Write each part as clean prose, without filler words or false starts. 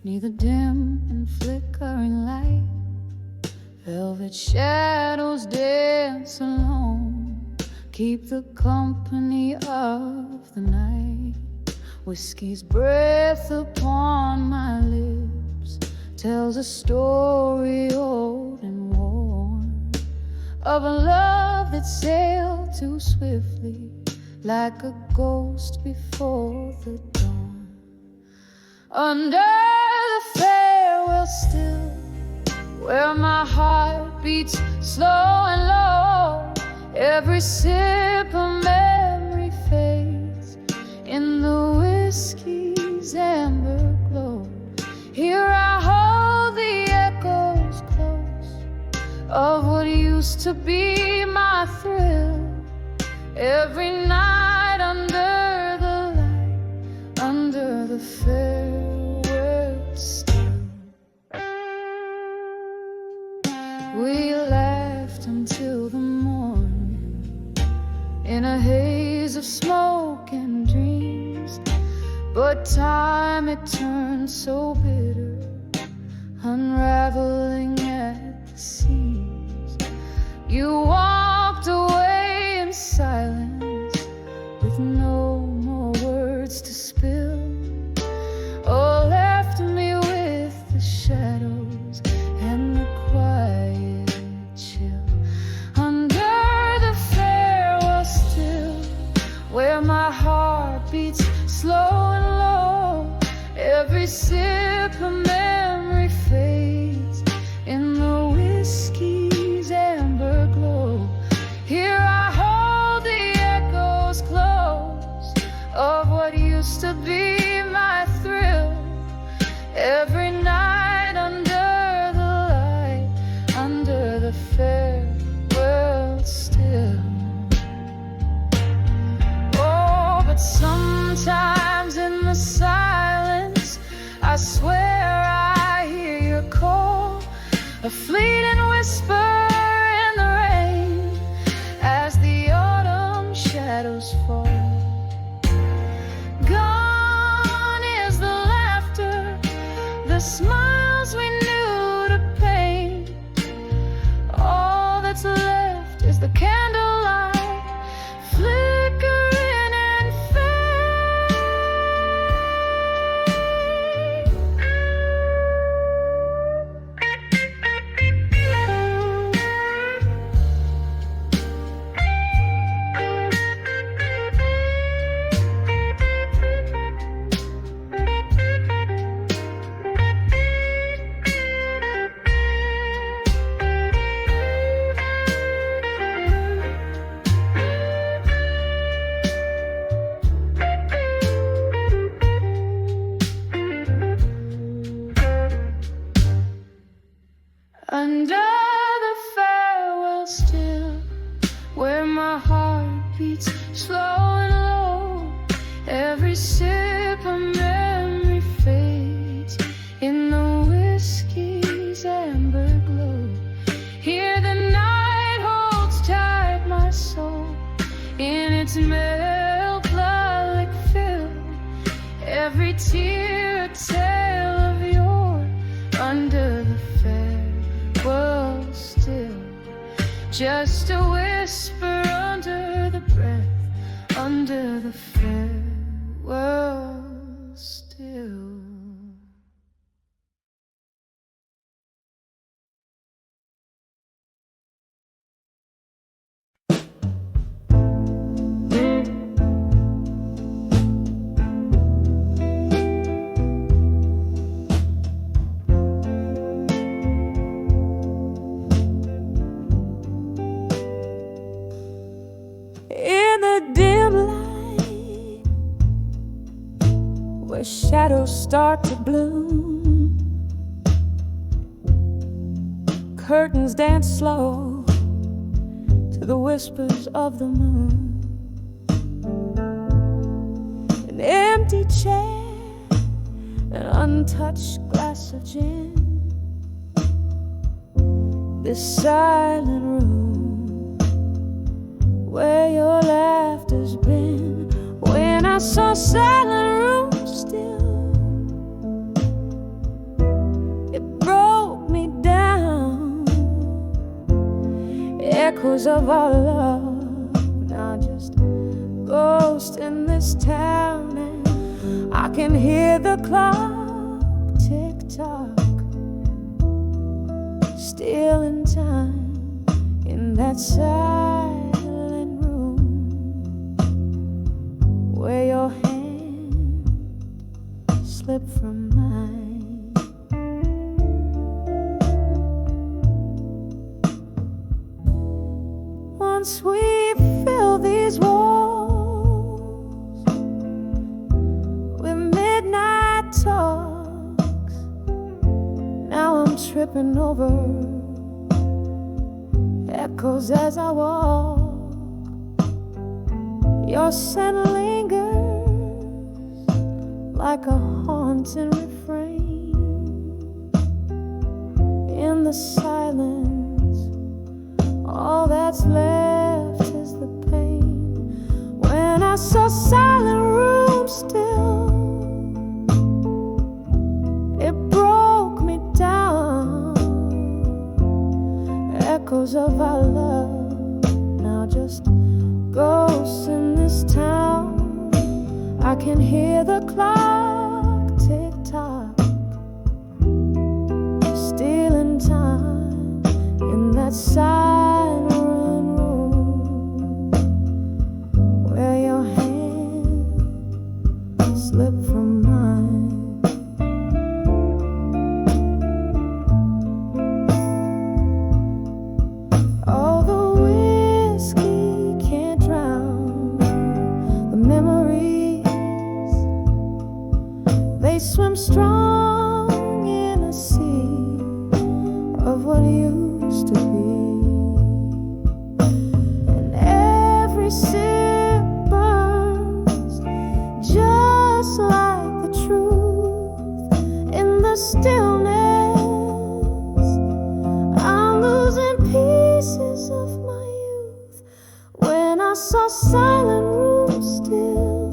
neath the dim and flickering light. Velvet shadows dance alone, keep the company of the night. Whiskey's breath upon my lips tells a story old and worn, of a love that sailed too swiftly, like a ghost before the dawn. Under the farewell still, where my heart beats slow and low, every sip of memory fades in the whiskey's amber glow. Here I hold the echoes close of what used to be my thrill. Every night under the light, under the farewell still, we laughed until the morning in a haze of smoke and dreams. But time, it turned so bitter, unraveling at the seams. You walked away in silence, with no more words to spill. Oh, left me with the shadows and the quiet chill. Under the farewell still, where my heart beats slow and low, every sip of memory fades in the whiskey's amber glow. Here I hold the echoes close of what used to be my thrill. Every night under the light, under the farewell still. Oh, but sometimes in the silence, I swear I hear your call, a fleeting whisper in the rain as the autumn shadows fall. Gone is the laughter, the smiles we knew to paint. All that's left is the candlelight, flickering and under the farewell still, where my heart beats slow and low, every sip of memory fades in the whiskey's amber glow. Here the night holds tight my soul in its milk-like fill, every tear a tale of yore, under the farewell still, just a whisper under the breath, under the farewell still. In the dim light, where shadows start to bloom, curtains dance slow to the whispers of the moon. An empty chair, an untouched glass of gin, this silent room where your laughter's been. When I saw silent room still, echoes of our love. Now just ghost in this town, and I can hear the clock tick tock, still in time in that silent room where your hand slipped from mine. Once we fill these walls with midnight talks, now I'm tripping over echoes as I walk. Your scent lingers like a haunting refrain in the silence. All that's left is the pain. When I saw silent room still, it broke me down. Echoes of our love, now just ghosts in this town. I can hear the clock tick tock, still in time in that silent room where your hand slipped from mine. All the whiskey can't drown the memories. They swim strong in a sea of what used to be. And every sip burns just like the truth in the stillness. I'm losing pieces of my youth. When I saw silent room still,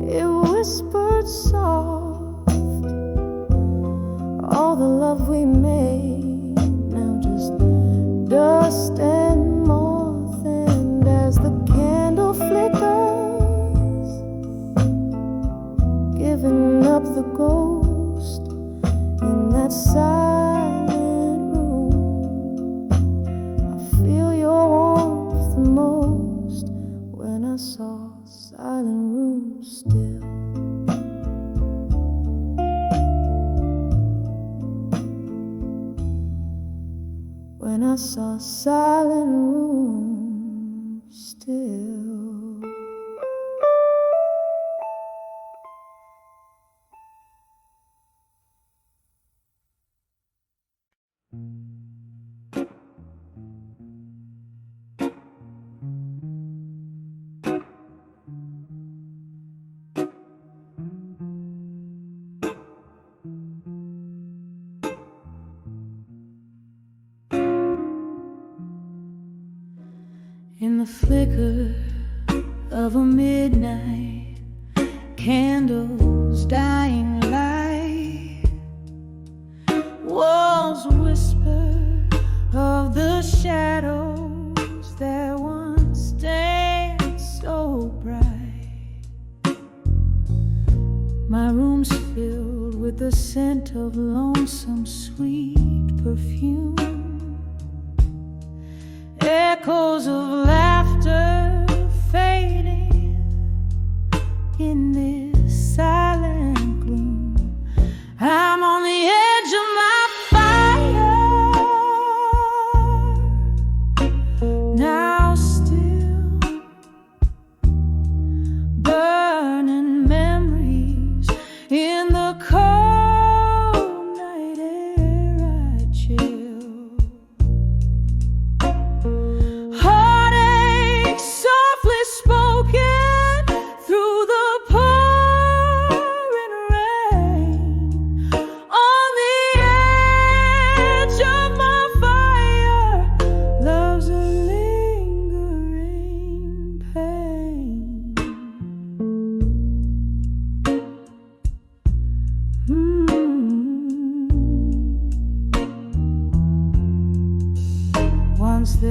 it whispered soft, all the love we made, now just dust and moth. And as the candle flickers, giving up the ghost in that silent room, I feel your warmth the most. When I saw silent room still, when I saw silent room still. In the flicker of a midnight candle's dying light, walls whisper of the shadows that once danced so bright. My room's filled with the scent of lonesome sweet perfume, echoes of laughter fading in this silent gloom. I'm on the edge of my fire, now still burning memories in the cold night air I chill. Oh,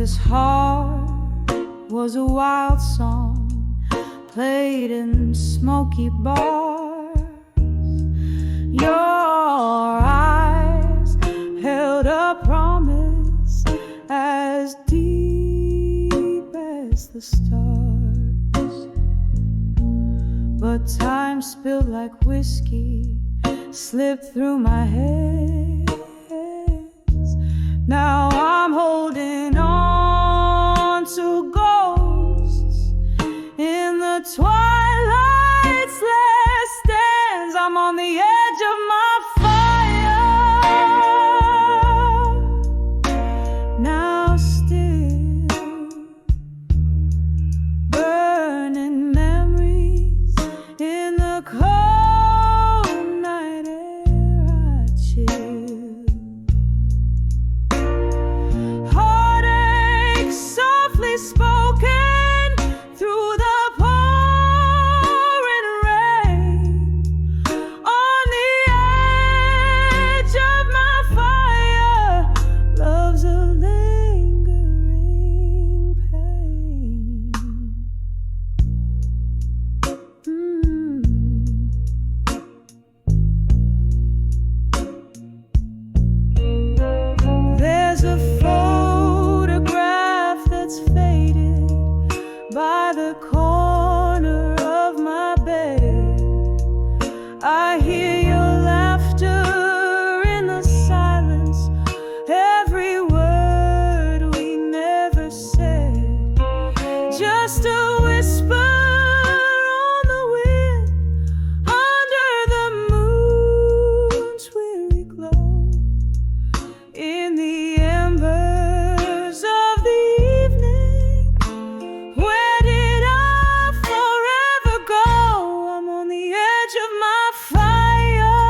This heart was a wild song played in smoky bars. Your eyes held a promise as deep as the stars. But time spilled like whiskey, slipped through my hands. Now I'm holding on to ghosts in the twilight's last stands. I'm on the edge of my fire. Now still burning memories in the cold night air I chill. Heartache softly spoken through the pouring rain. On the edge of my fire, love's a lingering pain. There's a photograph that's faded by the corner of my bed. I hear your laughter in the silence, every word we never said, just a whisper on the wind, under the moon's weary glow. In the embers of the evening, where did I forever go? I'm on the edge of my fire.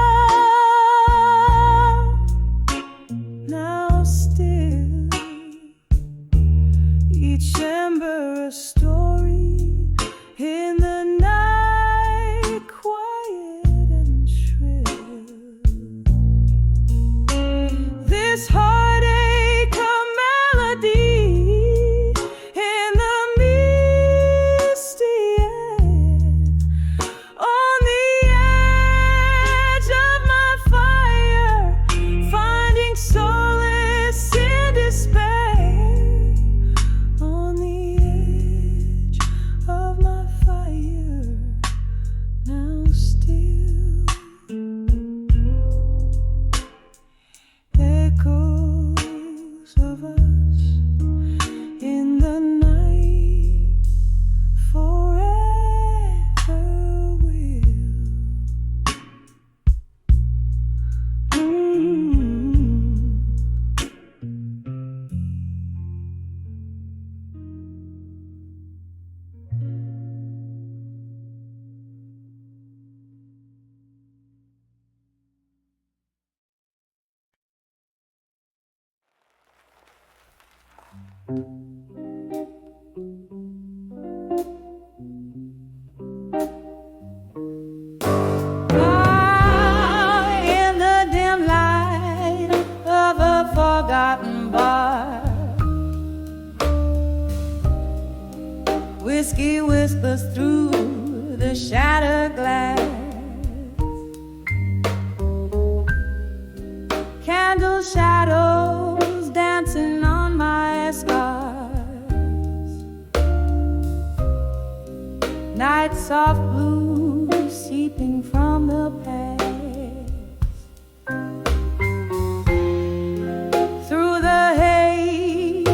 Now still, each ember a story in the night, quiet and shrill. This heartache a melody in the misty air. On the edge of my fire, finding solace in despair. On the edge of my fire, now still echoes of us in the night, forever will. In the dim light of a forgotten bar, whiskey whispers through the shattered glass. Candle shadows dancing on my scars. Night soft blue seeping from the past. Through the hay,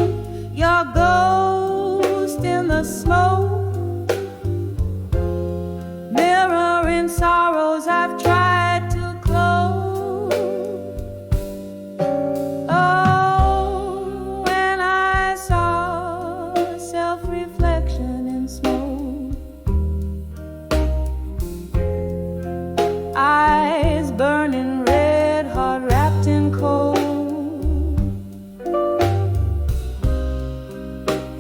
your ghost in the smoke, mirroring sorrows I've tried to close. Oh, when I saw self-reflection in smoke, eyes burning red, heart wrapped in cold.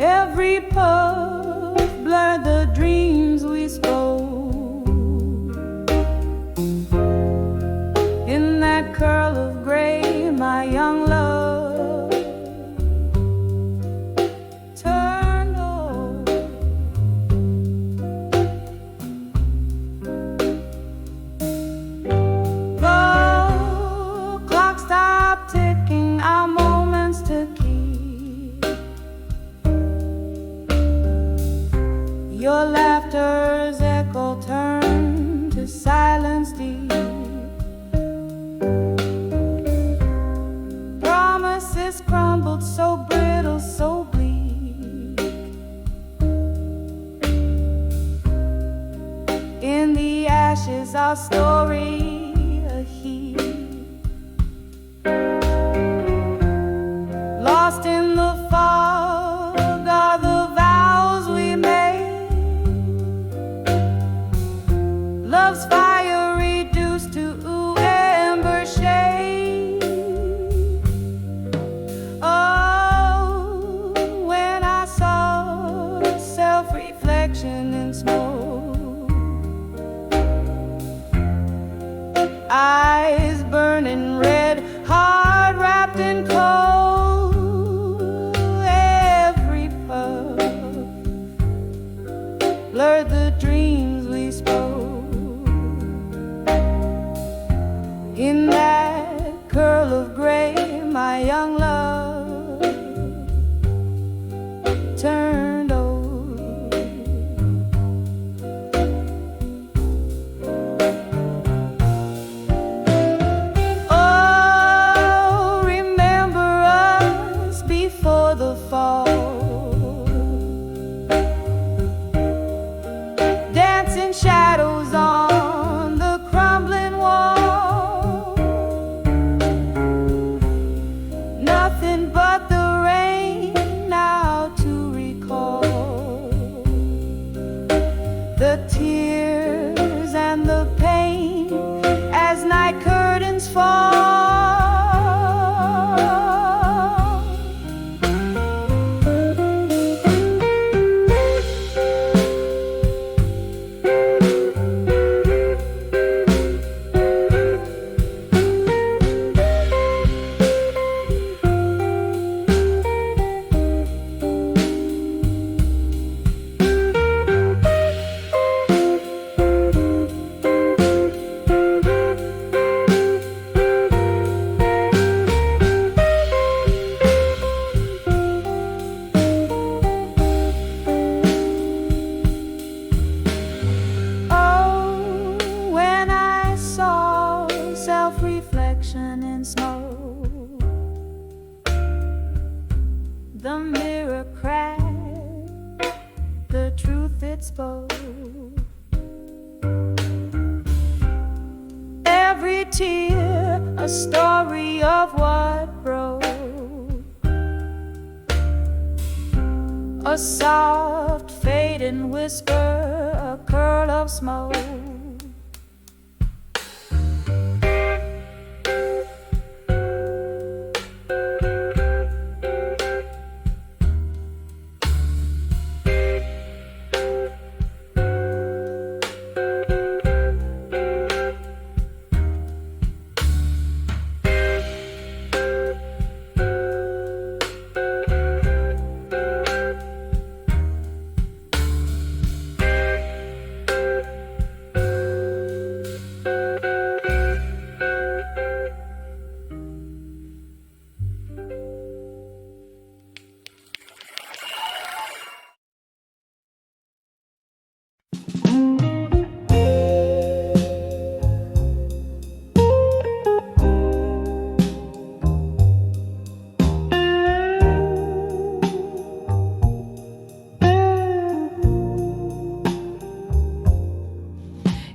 Every puff blurred the dreams we spoke. In that curl of gray, my young love Your laughter's echo turned to silence deep. Promises crumbled so brittle, so bleak. In the ashes, our story a heap. Lost in the fog are the vows we made. Love's fire reduced to ember shade. Oh, when I saw self-reflection in smoke, eyes burning red, heart wrapped in cold. Every puff blurred the dreams we spoke. In that curl of gray, my young love turned old. Oh, remember us before the fall, dancing shadows on the crumbling wall. Nothing but the rain now to recall the tears and the pain as night curtains fall. Oh, when I saw self-reflection in smoke, the mirror cracked, the truth it spoke. Every tear a story of what broke, a soft fading whisper, a curl of smoke.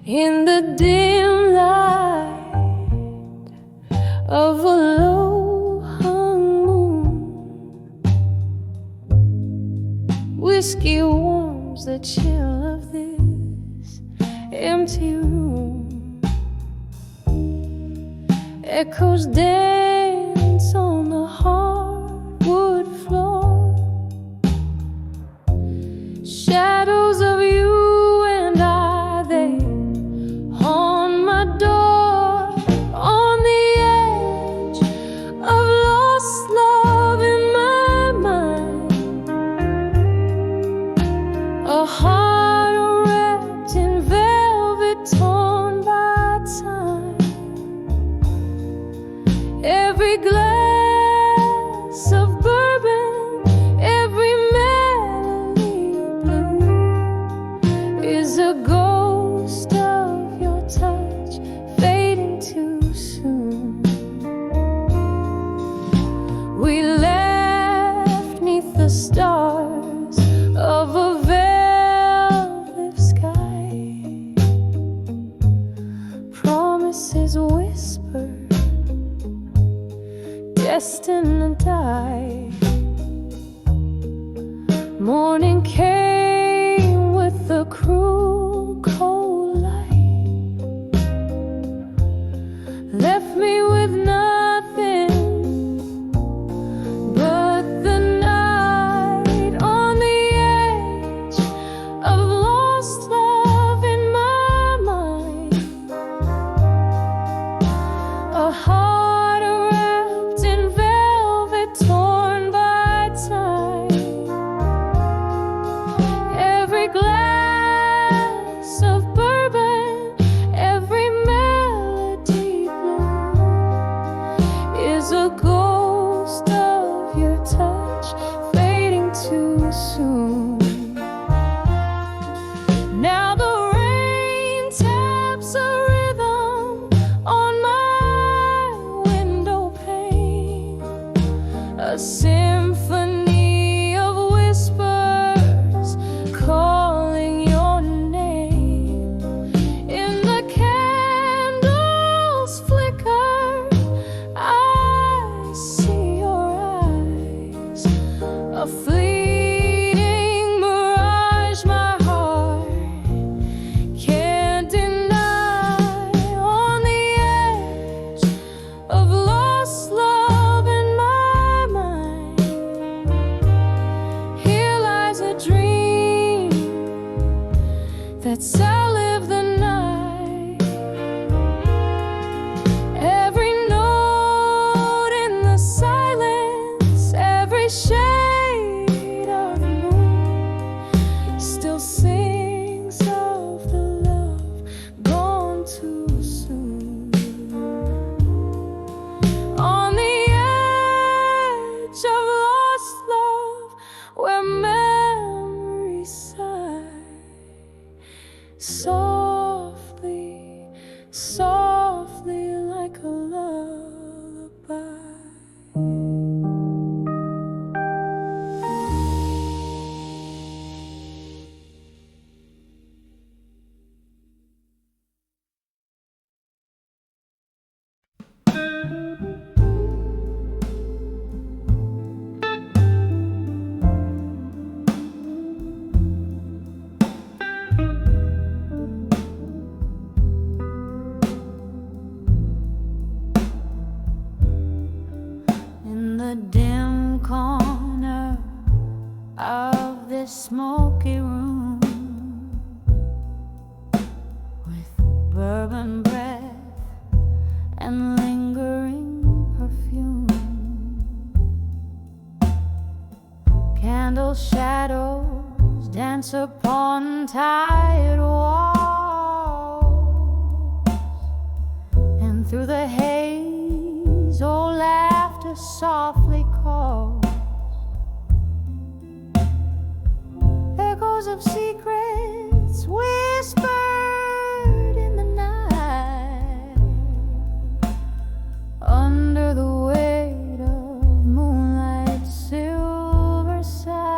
In the dim light of a low-hung moon, whiskey warms the chill of this empty room. Echoes dance on the hardwood floor. Shadows of you and I, they haunt my door. On the edge of lost love in my mind, a heart wrapped in velvet torn by time. Every glass of bourbon, every melody blue, gonna die. Morning came with the cruel cold light, left me with nothing but the night on the edge of lost love in my mind. A heart wrapped in velvet, torn by time. Every glass of bourbon, every melody blue is a ghost of your touch, fading too soon. Now the rain taps a rhythm on my window pane, a symphony of whispers calling your name. In the candles flicker, I see your eyes, a fleeting mirage my heart can't deny. On the edge of lost love in my mind, here lies a dream that's outlive the night. Every note in the silence, every shade of moon still sings of the love gone too soon. On the edge of lost love, where memories sigh, softly, softly like a lullaby. In the dim corner of this smoky room, with bourbon breath and lingering perfume, candle shadows dance upon tired walls, and through the haze old laughter softly calls. Echoes of secrets whispered in the night, under the weight of moonlight's silver side.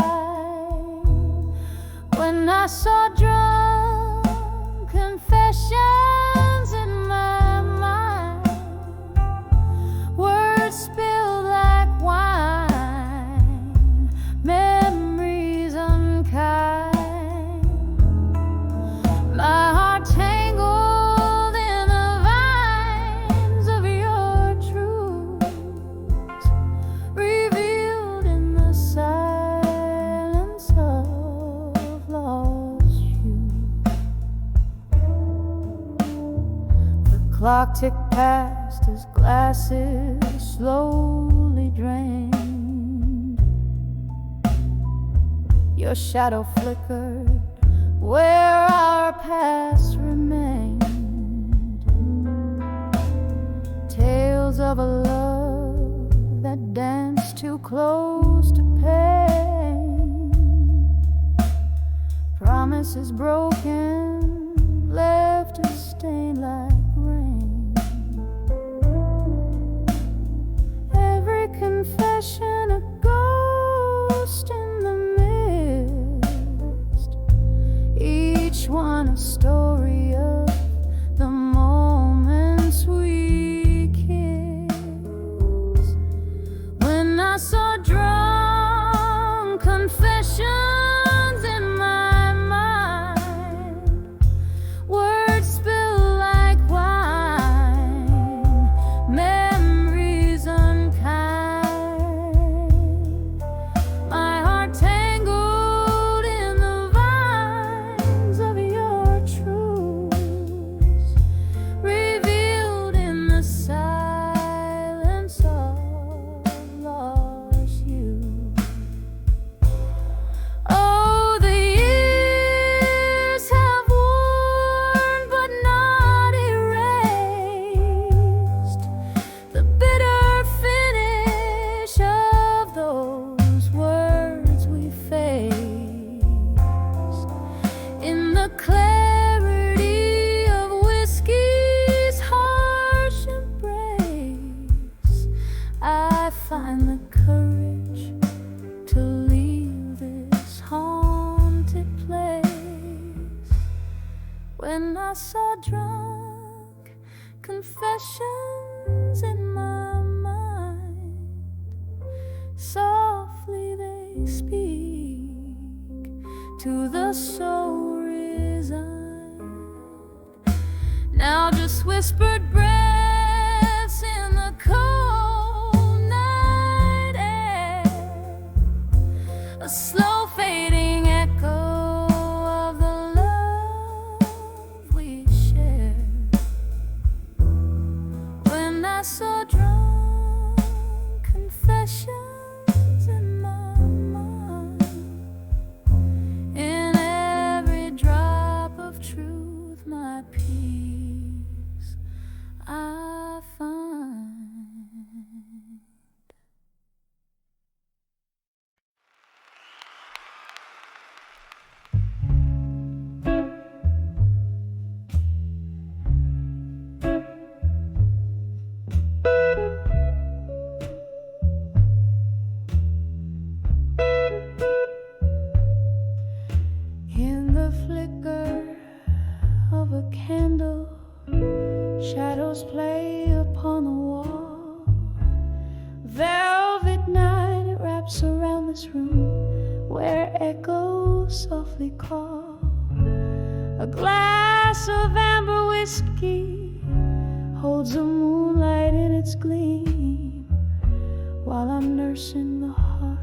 When I saw drunk confessions in my mind, words spilled like wine, memories unkind. My heart tangled in the vines of your truth, revealed in the silence of lost youth. The clock ticked past as glasses slowly drained. Your shadow flickered where our past remained. Tales of a love that danced too close to pain. Promises broken, left a stain like rain. Every confession a ghost in the mist, each one a story of the moments we kissed. When I when I saw drunk confessions in my mind. Softly they speak to the soul resigned. Now just whispered breaths in the cold night air, a slow fading echo of the love we shared. When I saw drunk confessions in my mind, in every drop of truth my peace I find. In the flicker of a candle, shadows play upon the wall. Velvet night wraps around this room where echoes softly call. A glass of amber whiskey holds the moonlight in its gleam, while I'm nursing the heart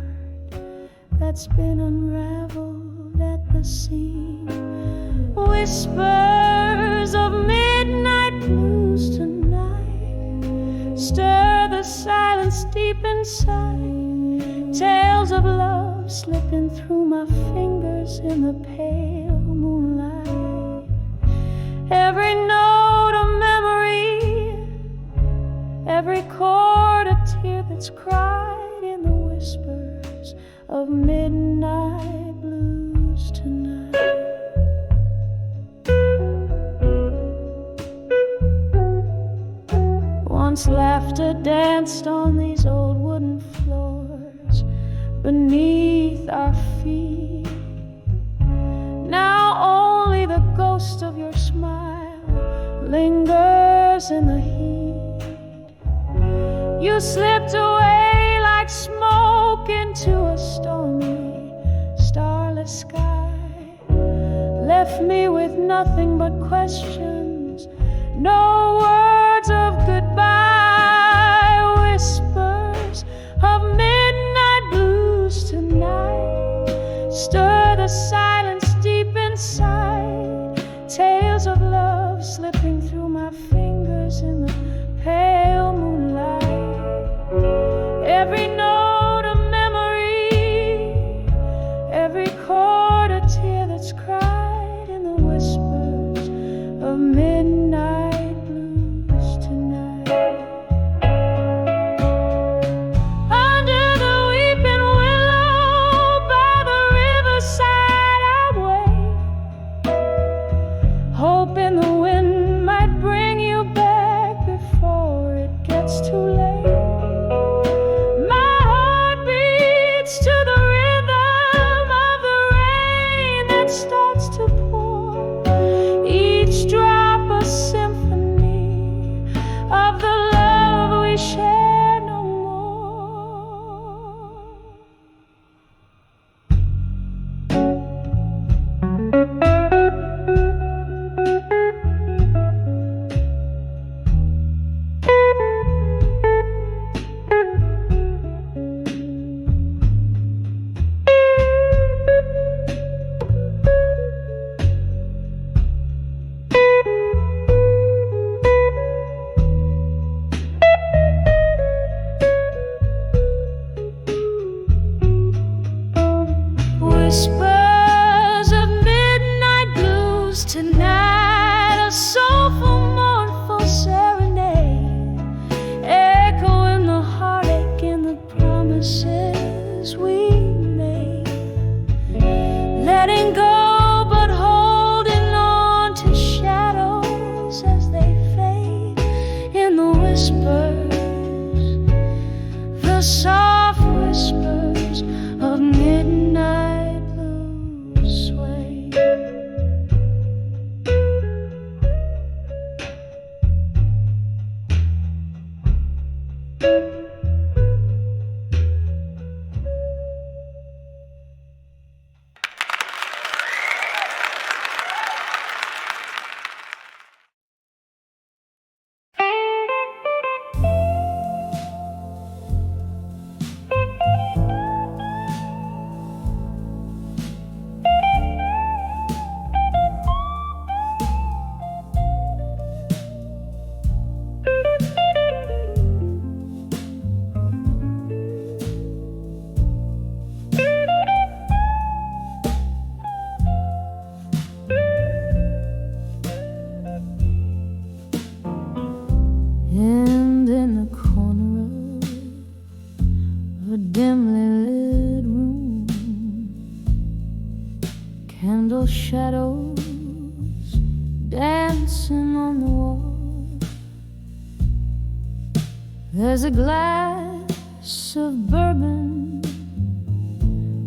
that's been unraveled at the seam. Whispers of midnight blues tonight stir the silence deep inside. Tales of love slipping through my fingers in the pale moonlight. Every note a memory, every chord a tear that's cried in the whispers of midnight blues tonight. Once laughter danced on these old wooden floors beneath our feet. Now only the ghost of your smile lingers in the heat. You slipped away like smoke into a stormy, starless sky. Left me with nothing but questions, no words of goodbye. Whispers of midnight blues tonight stir the silence deep inside. Tales of love slipping through my fingers in the pale moonlight. Every note a memory, every chord a tear that's cried in the whispers of midnight blues tonight. Under the weeping willow by the riverside I wait, hoping the wind might bring you back before it gets too late. My heart beats to the rhythm of the rain that starts to pour, each drop a symphony of the love we share no more. Whispers of midnight blues tonight, a soulful, mournful serenade, echoing the heartache and the promises we made. Letting go but holding on to shadows as they fade in the whispers, the soft whispers of midnight blues sway. Candle shadows dancing on the wall. There's a glass of bourbon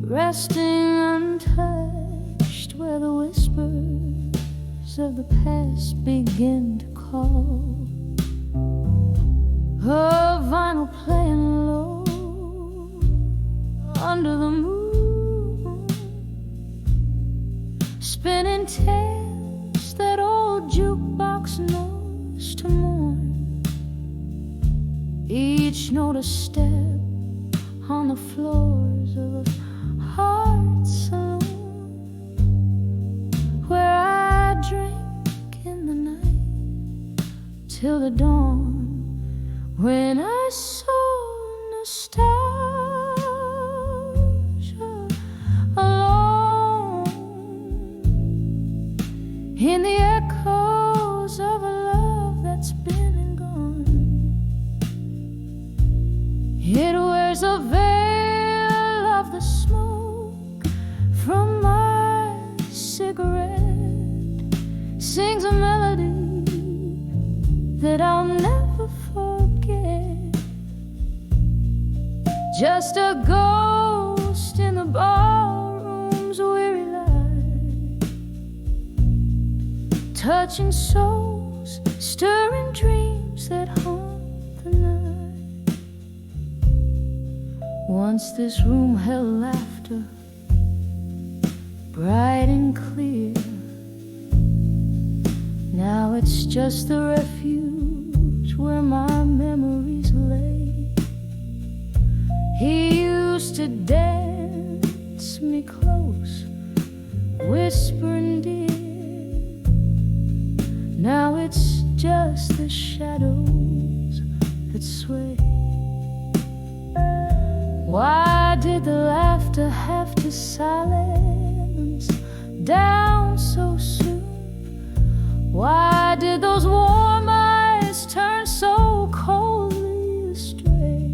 resting untouched where the whispers of the past begin to call. A vinyl playing low under the moon, spinning tales that old jukebox knows to mourn. Each note a step on the floors of a heart saloon, where I drink in the night till the dawn, when I saw nostalgia alone in the echoes of a love that's been and gone. It wears a veil of the smoke from my cigarette, sings a melody that I'll never forget. Just a ghost in the ballroom's weary light, touching souls, stirring dreams that haunt the night. Once this room held laughter, bright and clear. Now it's just the refuge where my memories lay. He used to dance me close, whispering dear. Now it's just the shadows that sway. Why did the laughter have to silence down so soon? Why did those warm eyes turn so coldly astray?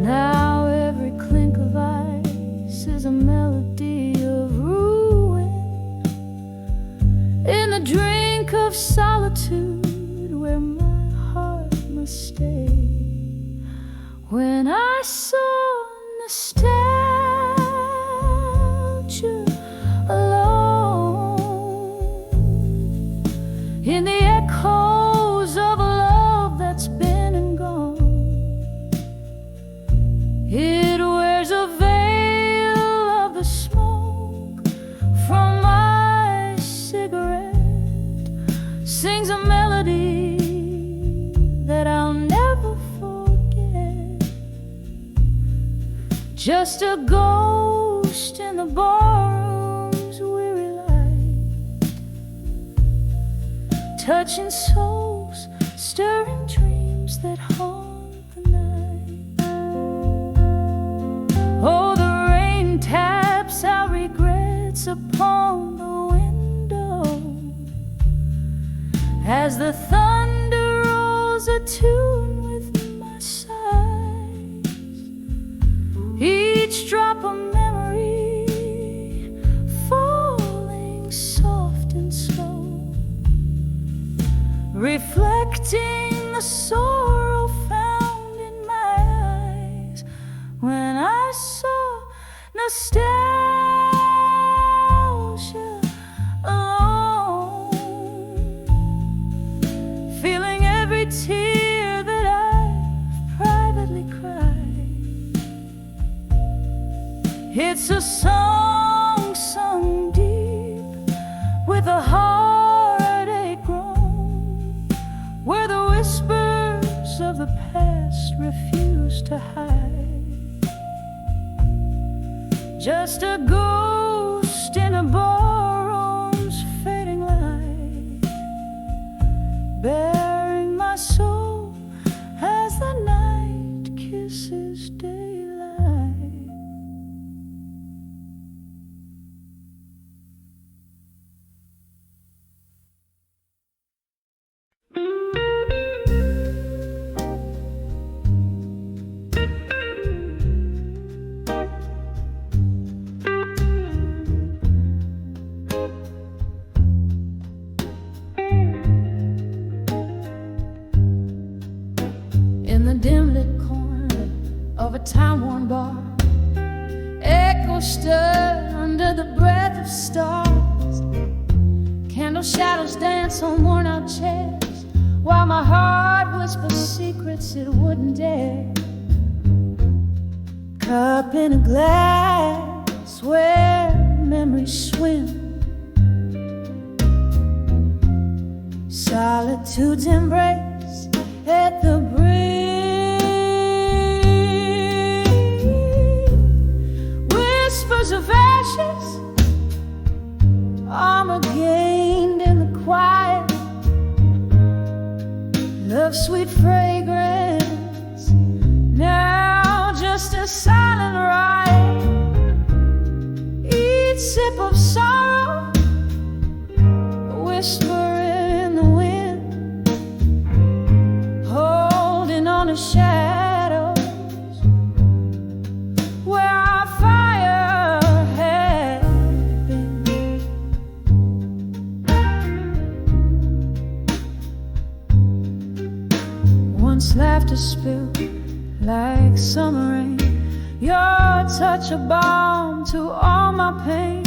Now every clink of ice is a melody of ruin in the drink of solitude where my heart must stay. When I saw nostalgia in the echoes of a love that's been and gone, it wears a veil of the smoke from my cigarette, sings a melody that I'll never forget. Just a ghost in the barroom's weary light, touching souls, stirring dreams that haunt the night. Oh, the rain taps out regrets upon the window as the thunder rolls a tune with my sighs. Each drop of memory falling soft and slow, reflecting the sorrow found in my eyes when I saw nostalgia alone, feeling every tear that I've privately cried. It's a song sung deep with a heartache groan, where the whispers of the past refuse to hide. Just a ghost in a ballroom's fading light, bearing my soul as the night kisses daylight. shadows dance on worn out chairs, while my heart whispers secrets it wouldn't dare. Cup in a glass where memories swim, solitude's embrace at the brim. Whispers of ashes, armor gained in the quiet. Love's sweet fragrance, now just a silent riot. Each sip of sorrow, a whisper in the wind, holding on to shadows where our fire had been. Once laughter spilled like summer rain, your touch a balm to all my pain.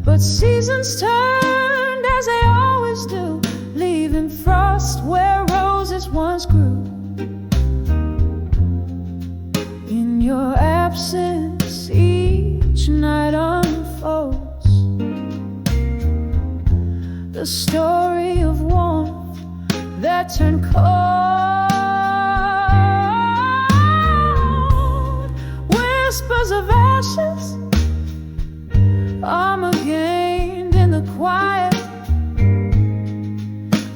But seasons turned as they always do, leaving frost where roses once grew. In your absence each night unfolds the story of warmth that turned cold. Whispers of ashes, armor gained in the quiet.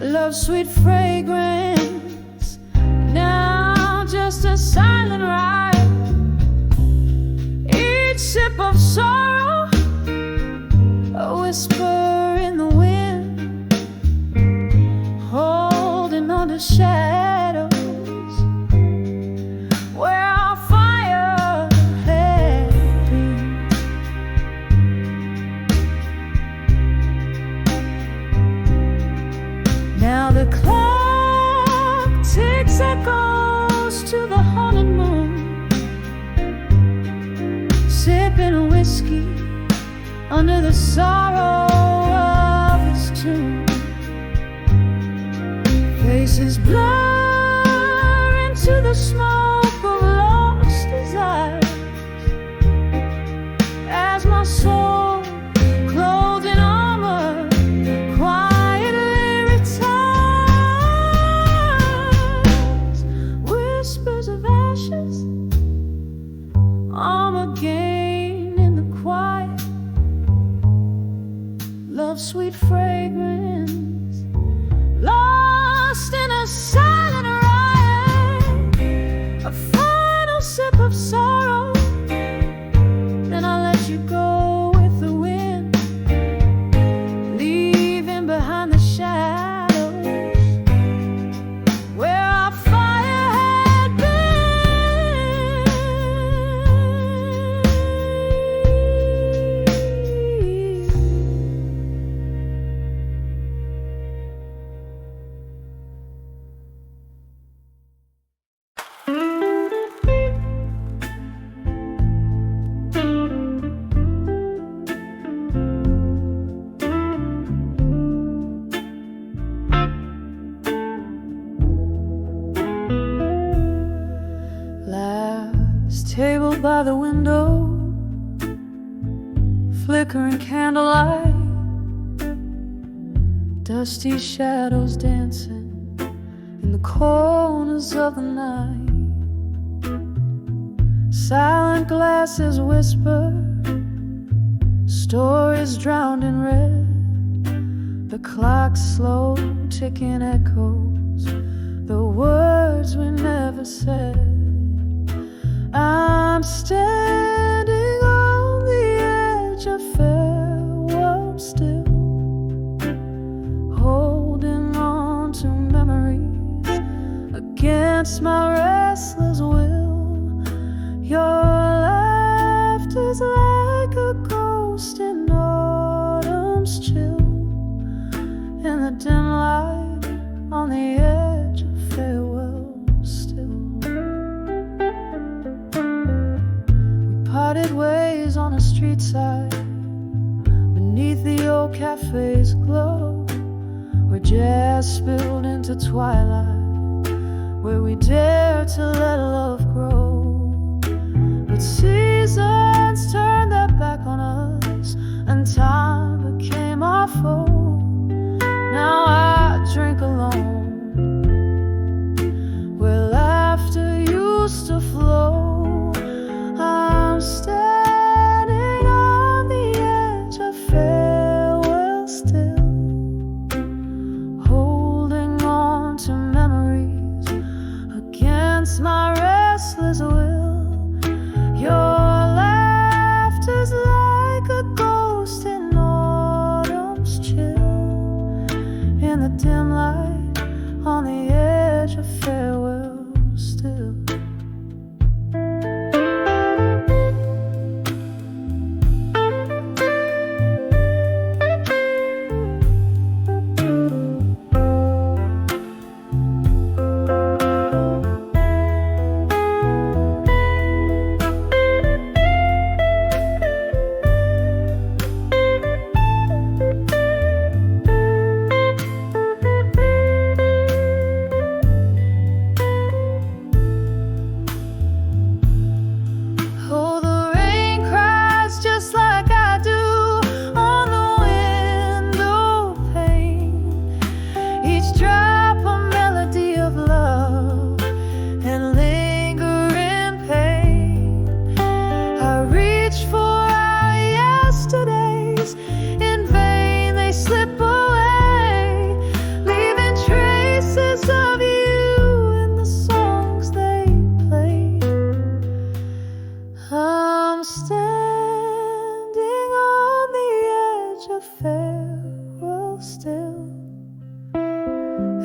Love's sweet fragrance, now just a silent riot. Each sip of sorrow, a whisper in the wind, holding on to shadows where our fire had been. Now the clock takes echoes to the haunted moon, sipping whiskey under the sorrow of his tune. Faces blur into the smoke of lost desires as my soul, clothed in armor, quietly retires. Whispers of ashes, armor gained in the quiet. Love's sweet fragrance, lost in a silent riot. A final sip of sorrow, then I let you go with the wind, leaving behind the shadows where our fire had been. Last table by the window, flickering candlelight, dusty shadows dancing in the corners of the night. Silent glasses whisper stories drowned in red. The clock's slow ticking echoes the words we never said. I'm standing on the edge of farewell still, holding on to memories against my restless will. Your laughter's like a ghost in autumn's chill, in the dim light on the edge of farewell still. We parted ways on a street side beneath the old cafe's glow, where jazz spilled into twilight, where we dare to let love grow. But seasons turned their back on us, and time became our foe. Now I drink alone, where laughter used to flow. I'm standing on the edge of farewell still, holding on to memories against my restless will. Your laughter's like a ghost in autumn's chill, in the dim light on the edge of farewell still.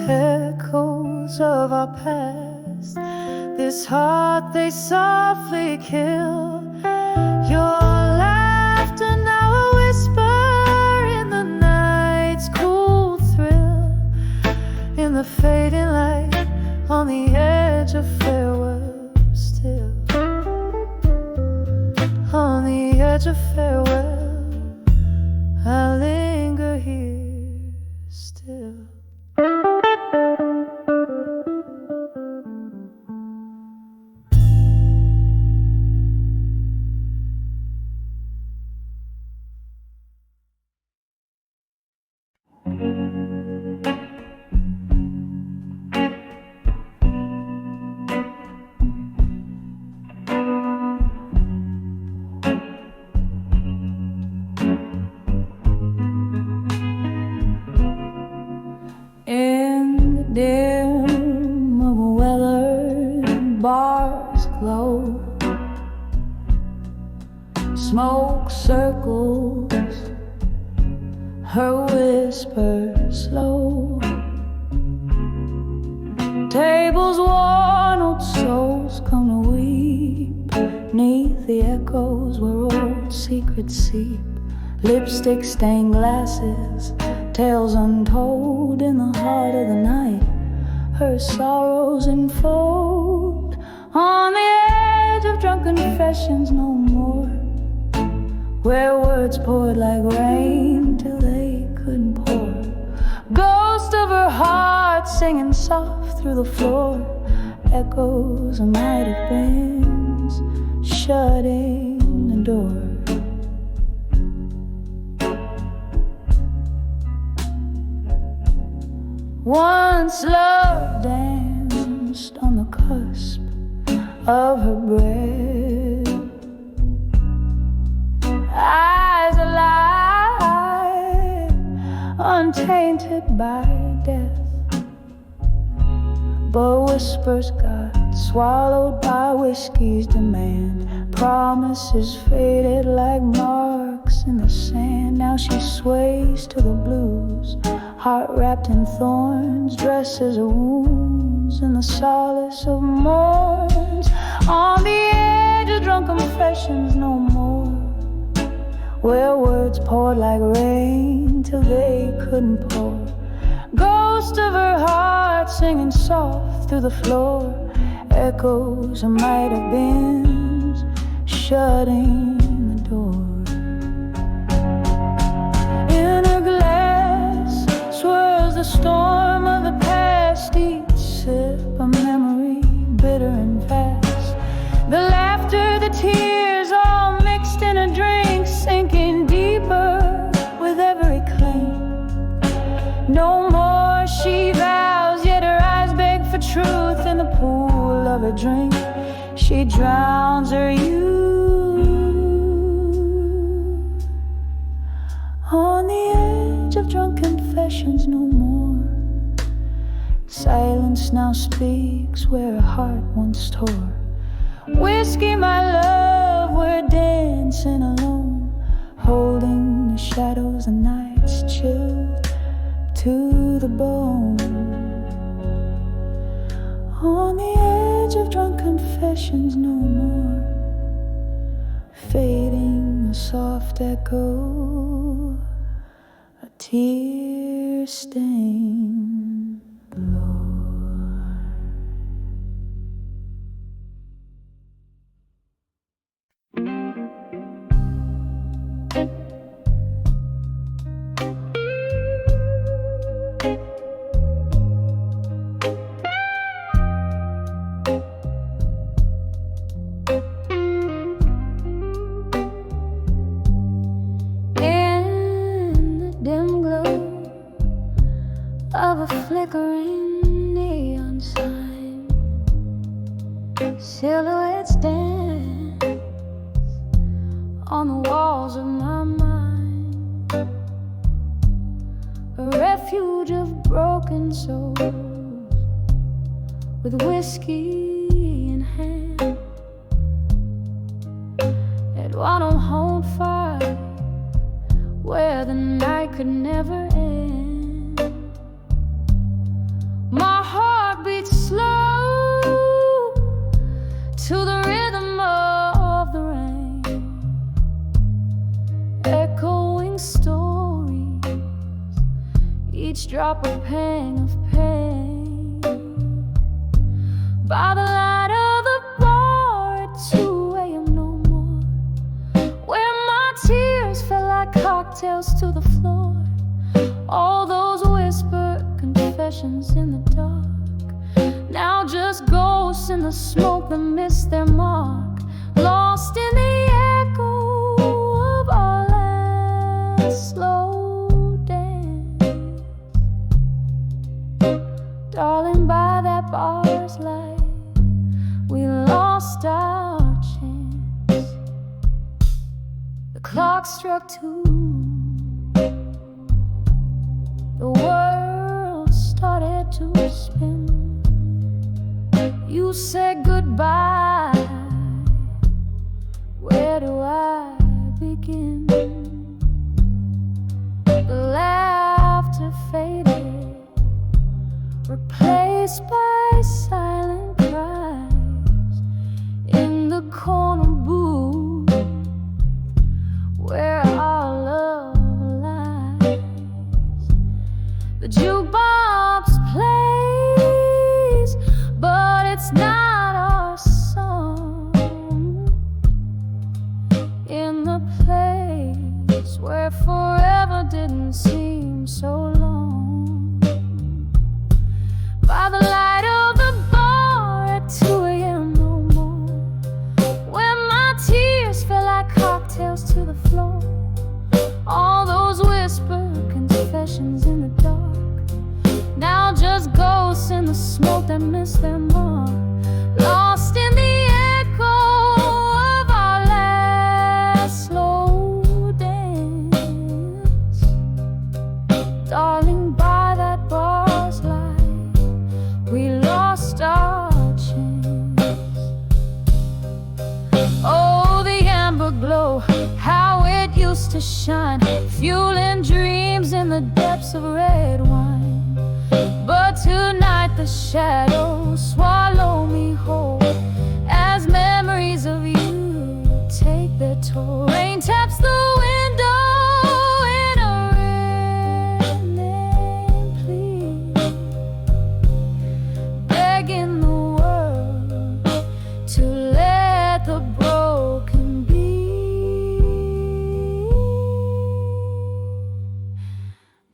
Echoes of our past, this heart they softly kill. Your laughter now a whisper in the night's cool thrill, in the fading light on the edge of farewell still, on the edge of farewell I linger here still. In the dim of a weathered bar's glow, smoke circles, her whisper slow. Tables worn, old souls come to weep, 'neath the echoes where old secrets seep. Lipstick stained glasses, tales untold in the heart of the night. Her sorrows unfold on the edge of drunken confessions no more, where words poured like rain till they couldn't pour. Ghost of her heart singing soft through the floor, echoes of might have beens shutting the door. Once love danced on the cusp of her breath, eyes alive, untainted by death. But whispers got swallowed by whiskey's demand. Promises faded like marks in the sand. Now she sways to the blues, heart wrapped in thorns, dresses her wounds in the solace of mourns. On the edge of drunk confessions no more, where words poured like rain till they couldn't pour. Ghost of her heart singing soft through the floor, echoes of might have been shutting the door. In her glass swirls the storm a drink, she drowns her youth. On the edge of drunk confessions no more. Silence now speaks where a heart once tore. Whiskey, my love, we're dancing alone, holding the shadows and nights chilled to the bone. On the edge of drunk confessions no more, fading a soft echo, a tear-stained floor. Of a flickering neon sign, silhouettes dance on the walls of my mind, a refuge of broken souls with whiskey in hand. At one home fire where the night could never end. My heart beats slow to the rhythm of the rain, echoing stories, each drop a pang of pain. By the light of the bar at 2 a.m. no more, where my tears fell like cocktails to the floor. All those whispered confessions in the dark, now just ghosts in the smoke that missed their mark, lost in the echo of our last slow dance. Darling, by that bar's light, we lost our chance. The clock struck 2. The world started to spin. You said goodbye. Where do I begin? The laughter faded, replaced by silent cries in the corner booth where our love lies. The jukebox plays, but it's not our song. In the place where forever didn't seem so long. By the light of the bar at 2 a.m. no more, where my tears fell like cocktails to the floor. All those whispered confessions in the dark, now just ghosts in the smoke that missed their mark, lost in the echo of our last slow dance. Darling, by that bar's light, we lost our chance. Oh, the amber glow, how it used to shine, fueling dreams in the depths of red wine. But tonight the shadows swallow me whole, as memories of you take their toll. Rain taps the window in a reddening plea, begging the world to let the broken be.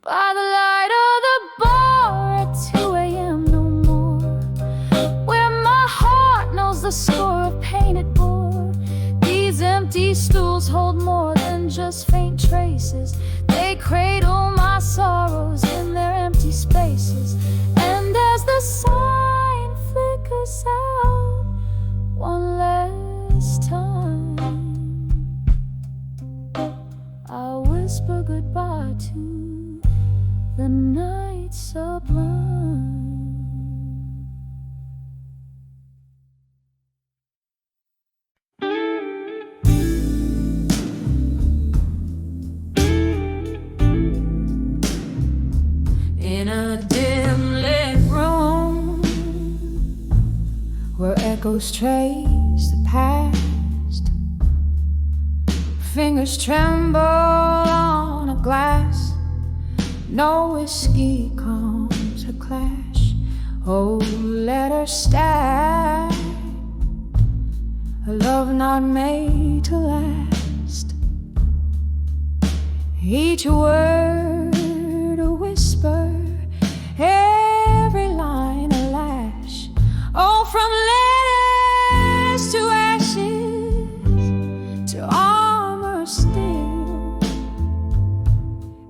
By the light of the bar at 2 a.m. no more, where my heart knows the score of painted board. These empty stools hold more than just faint traces. They cradle my sorrows in their empty spaces. And as the sign flickers out, whisper goodbye to the night sublime. In a dim lit room where echoes trace the past, fingers tremble on a glass, no whiskey comes a clash. Oh, let her stay, a love not made to last. Each word a whisper, every line a lash. Oh, from letters to ashes, to armor still,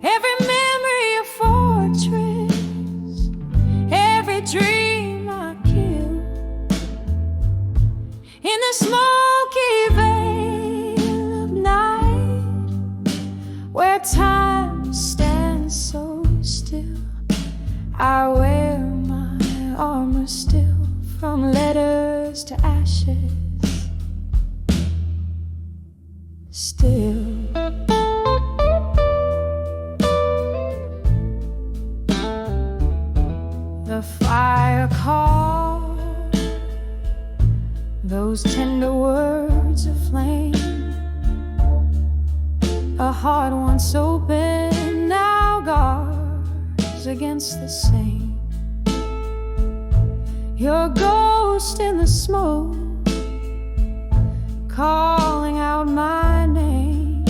every memory a fortress, every dream I kill. In the smoky veil of night, where time stands so still, I wear my armor still, from letters to ashes, still. The fire caught those tender words of flame, a heart once open now guards against the same. Your ghost in the smoke, calling out my name.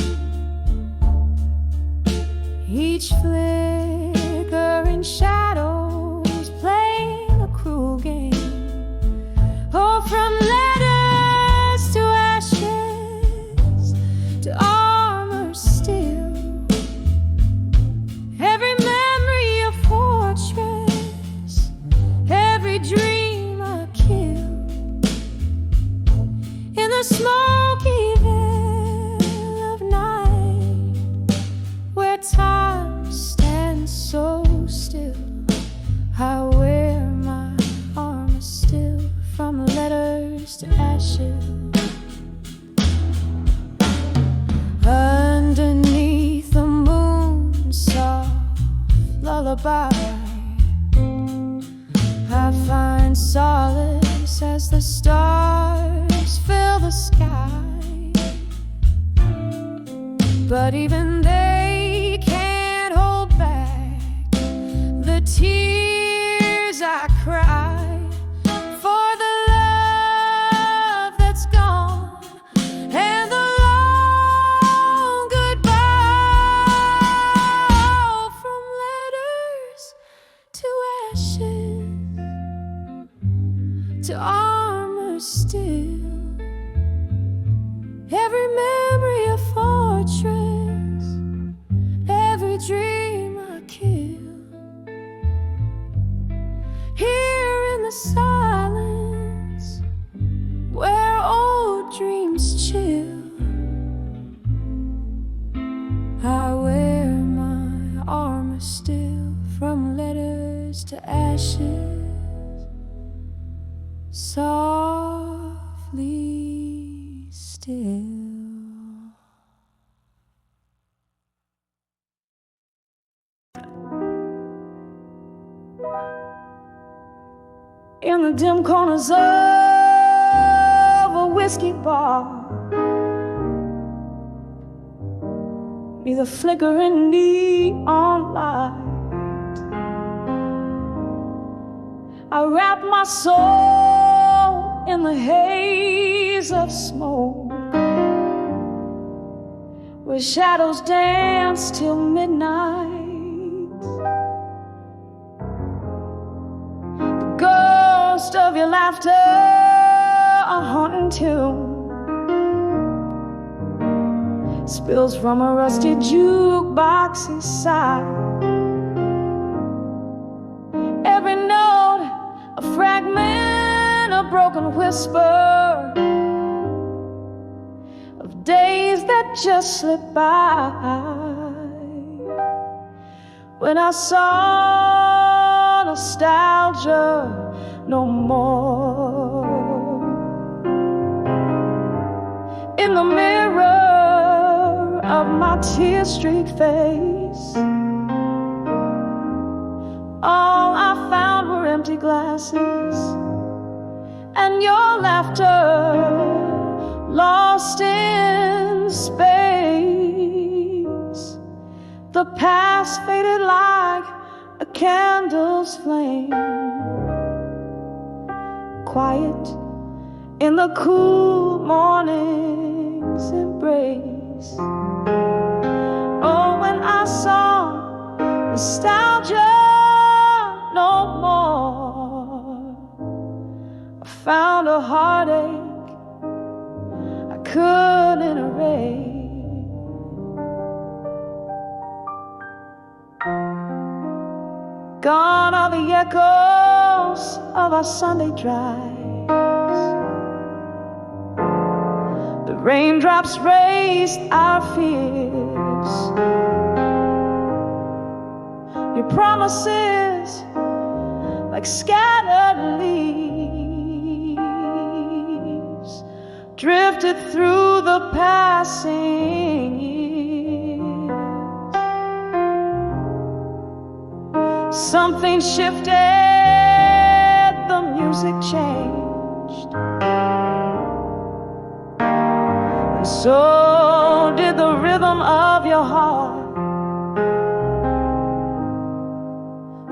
Each flickering shadows playing a cruel game. Oh, from letters to ashes, to armor still, every memory a fortress, every dream I kill. In the smoky veil of night, where time stands so still, I wear my armor still, from letters to ashes. Underneath the moon's soft lullaby, I find solace as the stars fill the sky. But even they can't hold back the tears I cry for the love that's gone and the long goodbye. From letters to ashes, to armor still, every memory a fortress, every dream I kill. Here in the silence, where old dreams chill, I wear my armor still, from letters to ashes, softly still. In the dim corners of a whiskey bar, be the flickering neon light, I wrap my soul in the haze of smoke, where shadows dance till midnight. The ghost of your laughter, a haunting tune, spills from a rusty jukebox inside. Every note a fragment, a broken whisper of days that just slip by. when I saw nostalgia no more. In the mirror of my tear-streaked face, all I found were empty glasses and your laughter lost in space. The past faded like a candle's flame, quiet in the cool morning's embrace. Oh, when I saw nostalgia no more, I found a heartache I couldn't erase. Gone are the echoes of our Sunday drives. The raindrops raised our fears. Your promises, like scattered leaves, drifted through the passing years. Something shifted, the music changed, and so did the rhythm of your heart.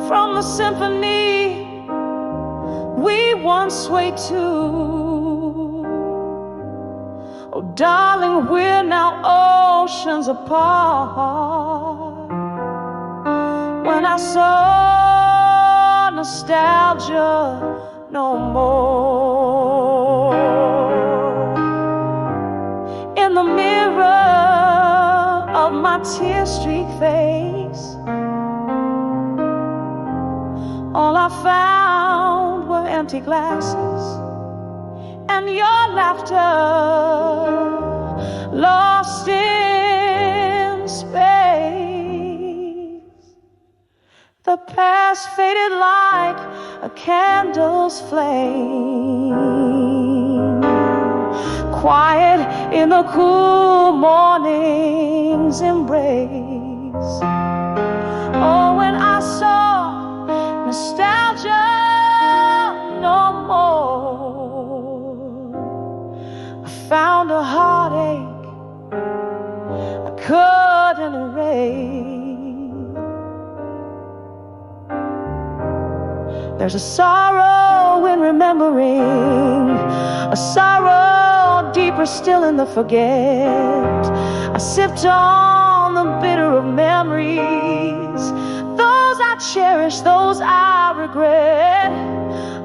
From the symphony we once swayed to, oh darling, we're now oceans apart. When I saw nostalgia no more, in the mirror of my tear-streaked face, all I found were empty glasses and your laughter lost in space. The past faded like a candle's flame, quiet in the cool morning's embrace. Oh, when I saw nostalgia no more, I found a heartache I couldn't erase. There's a sorrow in remembering, a sorrow deeper still in the forget. I sipped on the bitter of memories, those I cherish, those I regret.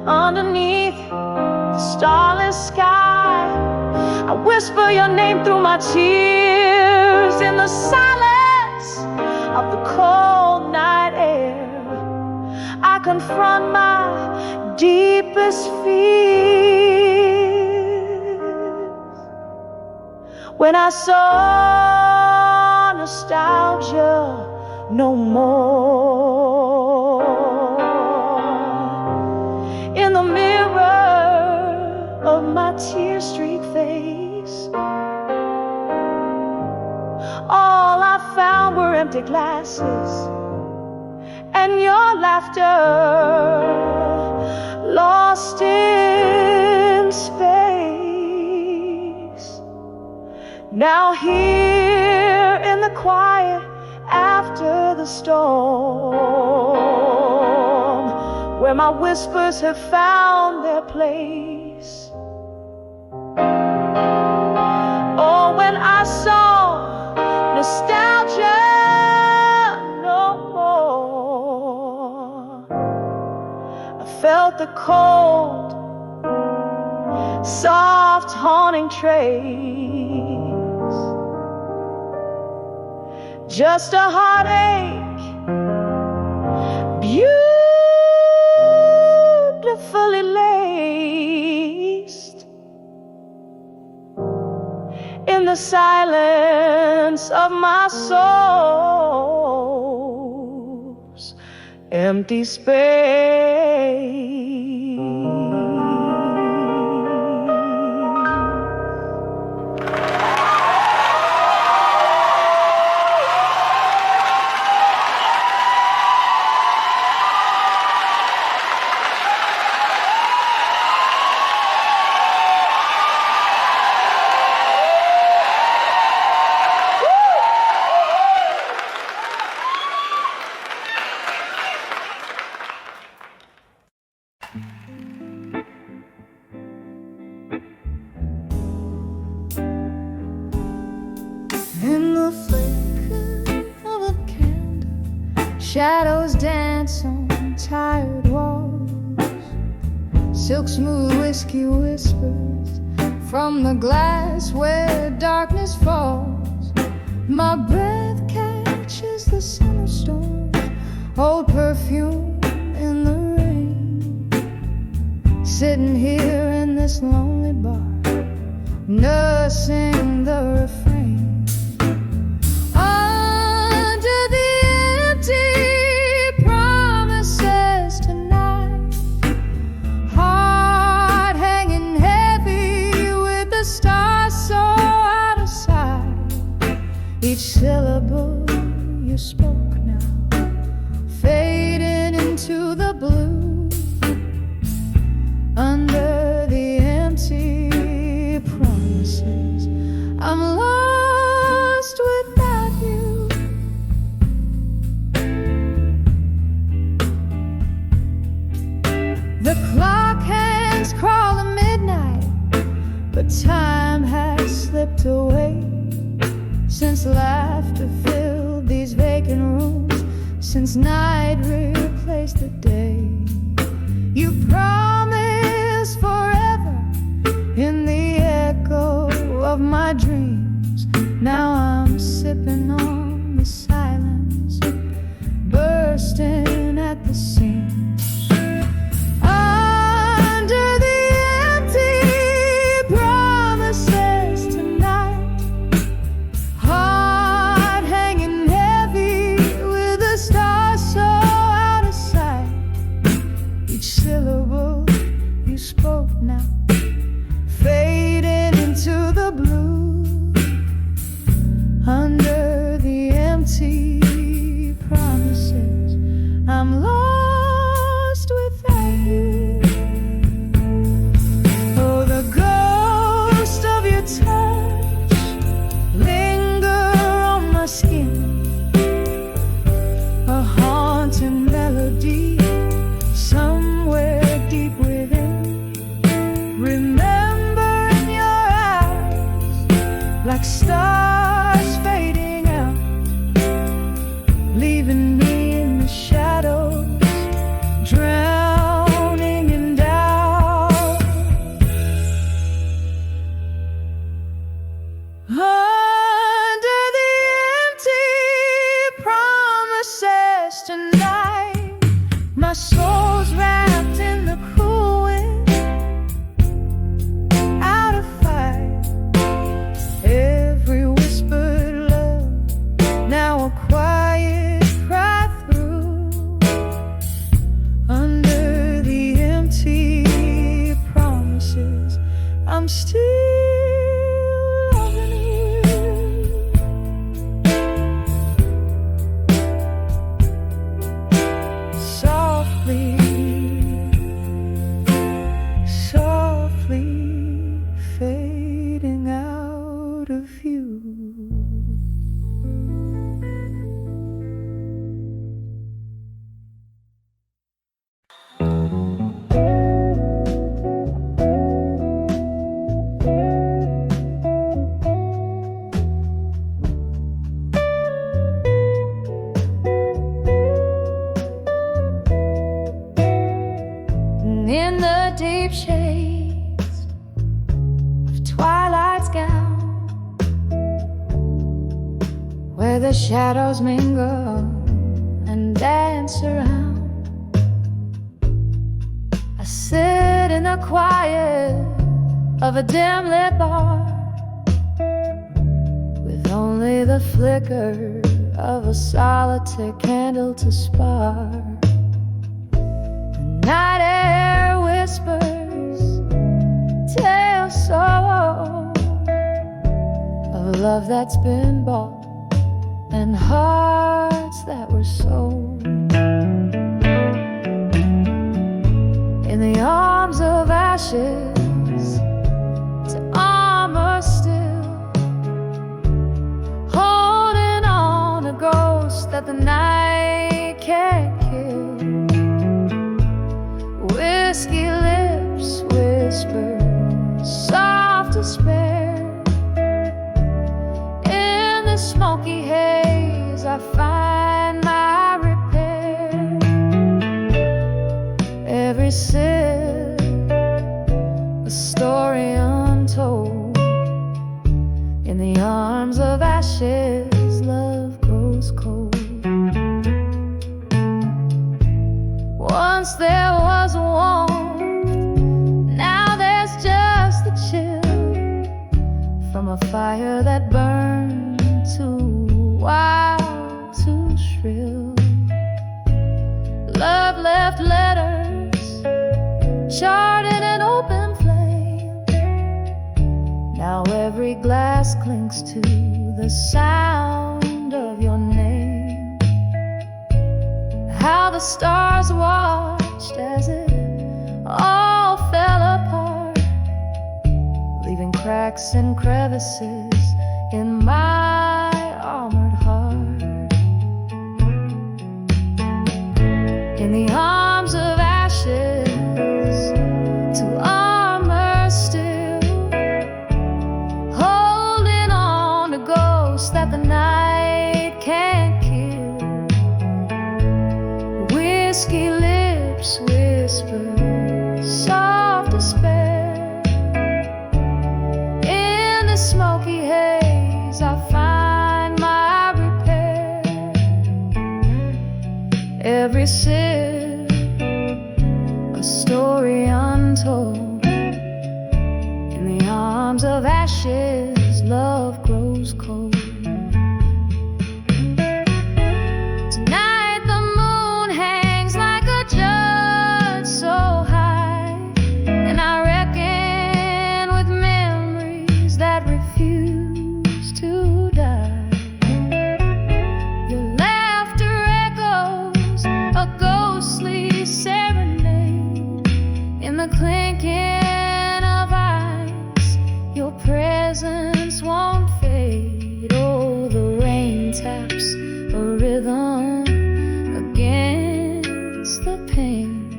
Underneath the starless sky, I whisper your name through my tears. In the silence of the cold night air, I confront my deepest fears. When I saw nostalgia no more, in the mirror of my tear-streaked face, all I found were empty glasses and your laughter lost in space. Now here in the quiet after the storm, where my whispers have found their place. Oh, when I saw nostalgia felt the cold, soft, haunting trace. Just a heartache, beautifully laced in the silence of my soul. empty space. In the flicker of a candle, shadows dance on tired walls. Silk smooth whiskey whispers from the glass where darkness falls. My breath catches the summer storm, old perfume in the rain. Sitting here in this lonely bar, nursing the refrain. Each syllable you spoke now, fading into the blue, under the empty promises. I'm lost without you. The clock hands crawl to midnight, but time has slipped away. Since laughter filled these vacant rooms, since night replaced the day, you promised forever in the echo of my dreams. Now I'm sipping on the silence, bursting at the seams. Under the empty promises, I'm lost without you. Oh, the ghost of your touch linger on my skin, a haunting melody somewhere deep within. Remember in your eyes, like stars fading out, leaving me in the shadows, drowning in doubt. Under the empty promises tonight, my soul's wrapped in the cool wind, out of fight. Every whispered love, now a quiet cry through. Under the empty promises, I'm still loving you. Softly, softly fading out of view. In the deep shades of twilight's gown, where the shadows mingle and dance around, I sit in the quiet of a dim lit bar, with only the flicker of a solitary candle to spark. Night air whispers tales sorrow of love that's been bought and hearts that were sold. In the arms of ashes to armor still, holding on a ghost that the night can't kill. Whiskey lips whisper soft despair. In the smoky haze I find my repair. Every sip a story untold. In the arms of ashes love grows cold. Once there was warmth, now there's just the chill from a fire that burned too wild, too shrill. Love left letters charred in an open flame. Now every glass clinks to the sound of your name. How the stars watched as it all fell apart, leaving cracks and crevices in my armored heart. In the arms of ashes to armor still, holding on to ghosts that the night can't kill. Whiskey lips whisper soft despair. In the smoky haze I find my repair. Every sip a story untold. In the arms of ashes love grows cold. Tonight the moon hangs like a judge so high, and I reckon with memories that refuse to die. Your laughter echoes a ghostly serenade. In the clinking of ice, your presence won't fade. Oh, the rain taps a rhythm against the pain,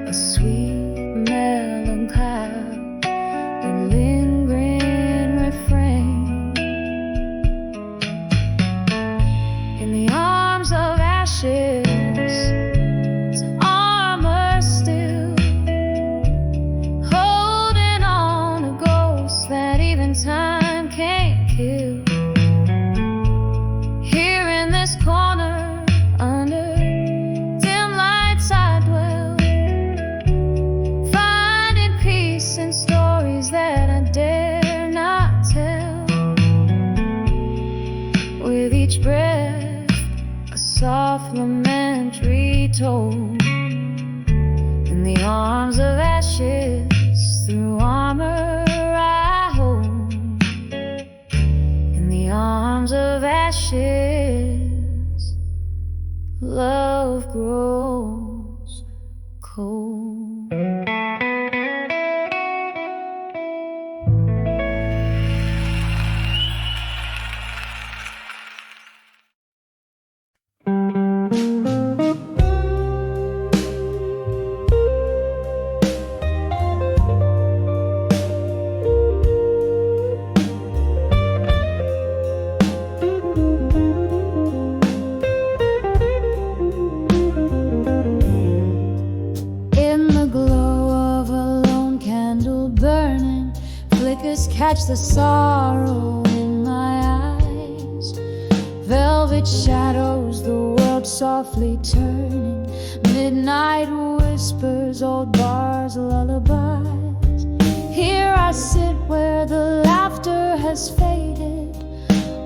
a sweet melancholy, a lingering refrain. In the arms of ashes to armor still, holding on to ghosts that even time can't kill. Here in this corner under dim lights I dwell, finding peace in stories that I dare not tell. With each breath a soft lament retold. In the arms of ashes through armor I hold. In the arms of ashes love grows cold. Catch the sorrow in my eyes. Velvet shadows, the world softly turning. Midnight whispers, old bars, lullabies. Here I sit where the laughter has faded,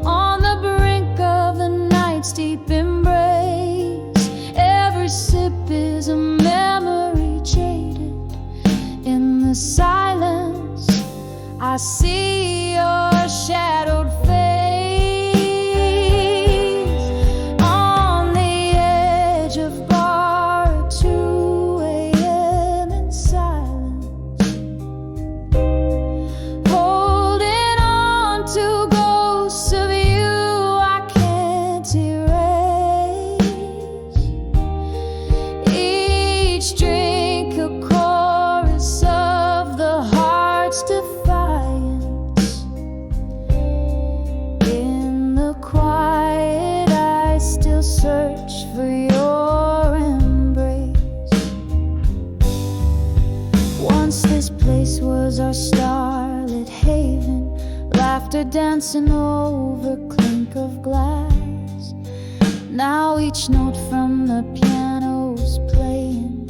on the brink of the night's deep embrace. Every sip is a memory I see your shadowed face on the edge of bar at 2 a.m. in silence, holding on to ghosts of you I can't erase. Each drink a chorus of the heart's defiance. In the quiet I still search for your embrace. Once this place was our starlit haven, laughter dancing over clink of glass. Now each note from the piano's playing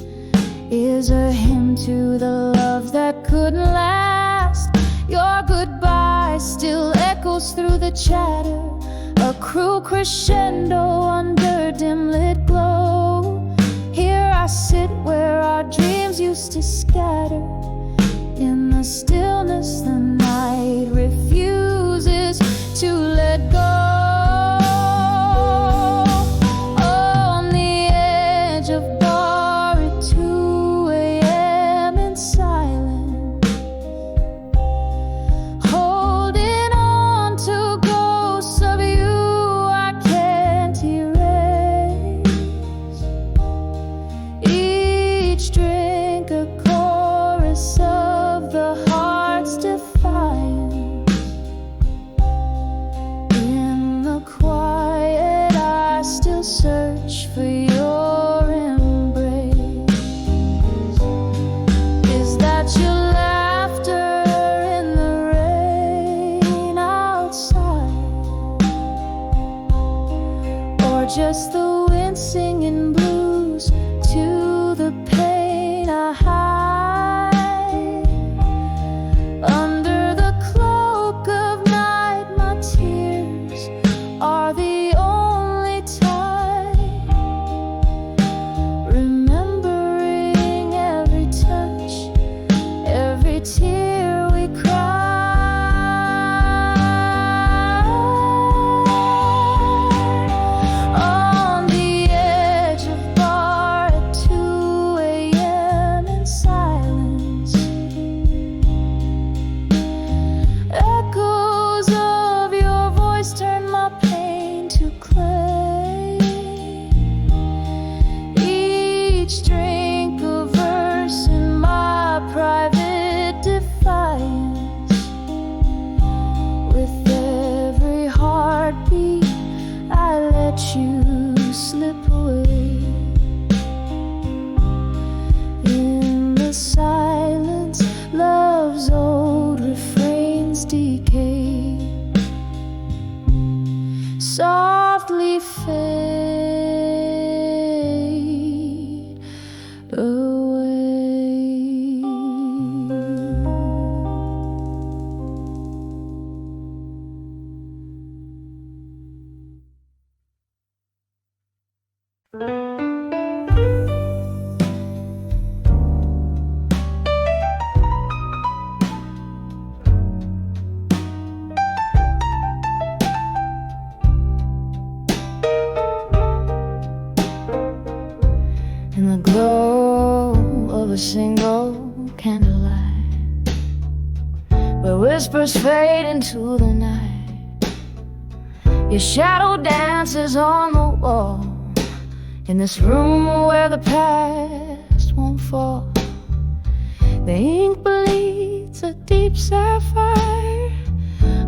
is a hymn to the love that couldn't last. Your goodbye still echoes through the chatter, a cruel crescendo under dim lit glow. Here I sit where our dreams used to scatter. In the stillness the night refuses to let go. On the edge of bar at 2 a.m. in silence, holding on to ghosts of you I can't erase. Each drink a chorus of the heart's defiance. In the quiet I still search for your embrace. Is that your laughter in the rain outside, or just the wind singing blues to the pain I hide? Under the cloak of night my tears are the only tide, remembering every touch, every tear we cried. On the edge of bar at 2 a.m. in silence, echoes of your voice turn my pain to clay. Each drink a verse in my private defiance. With every heartbeat I let you slip away. In the silence love's old refrains decay, softly fade away. In the glow of a single candlelight, where whispers fade into the night, your shadow dances on the wall. In this room where the past won't fall, the ink bleeds a deep sapphire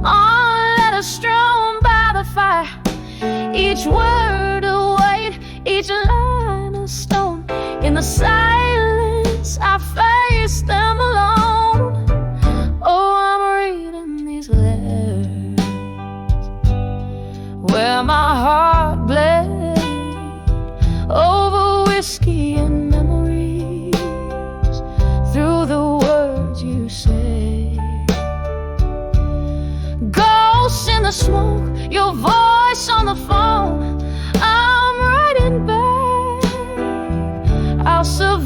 on letters strewn by the fire. Each word a weight, each line a stone. In the silence I face them alone. Oh, I'm reading these letters where my heart bled over whiskey and memories. Through the words you say, ghosts in the smoke, your voice on the phone. I'm writing back, I'll survive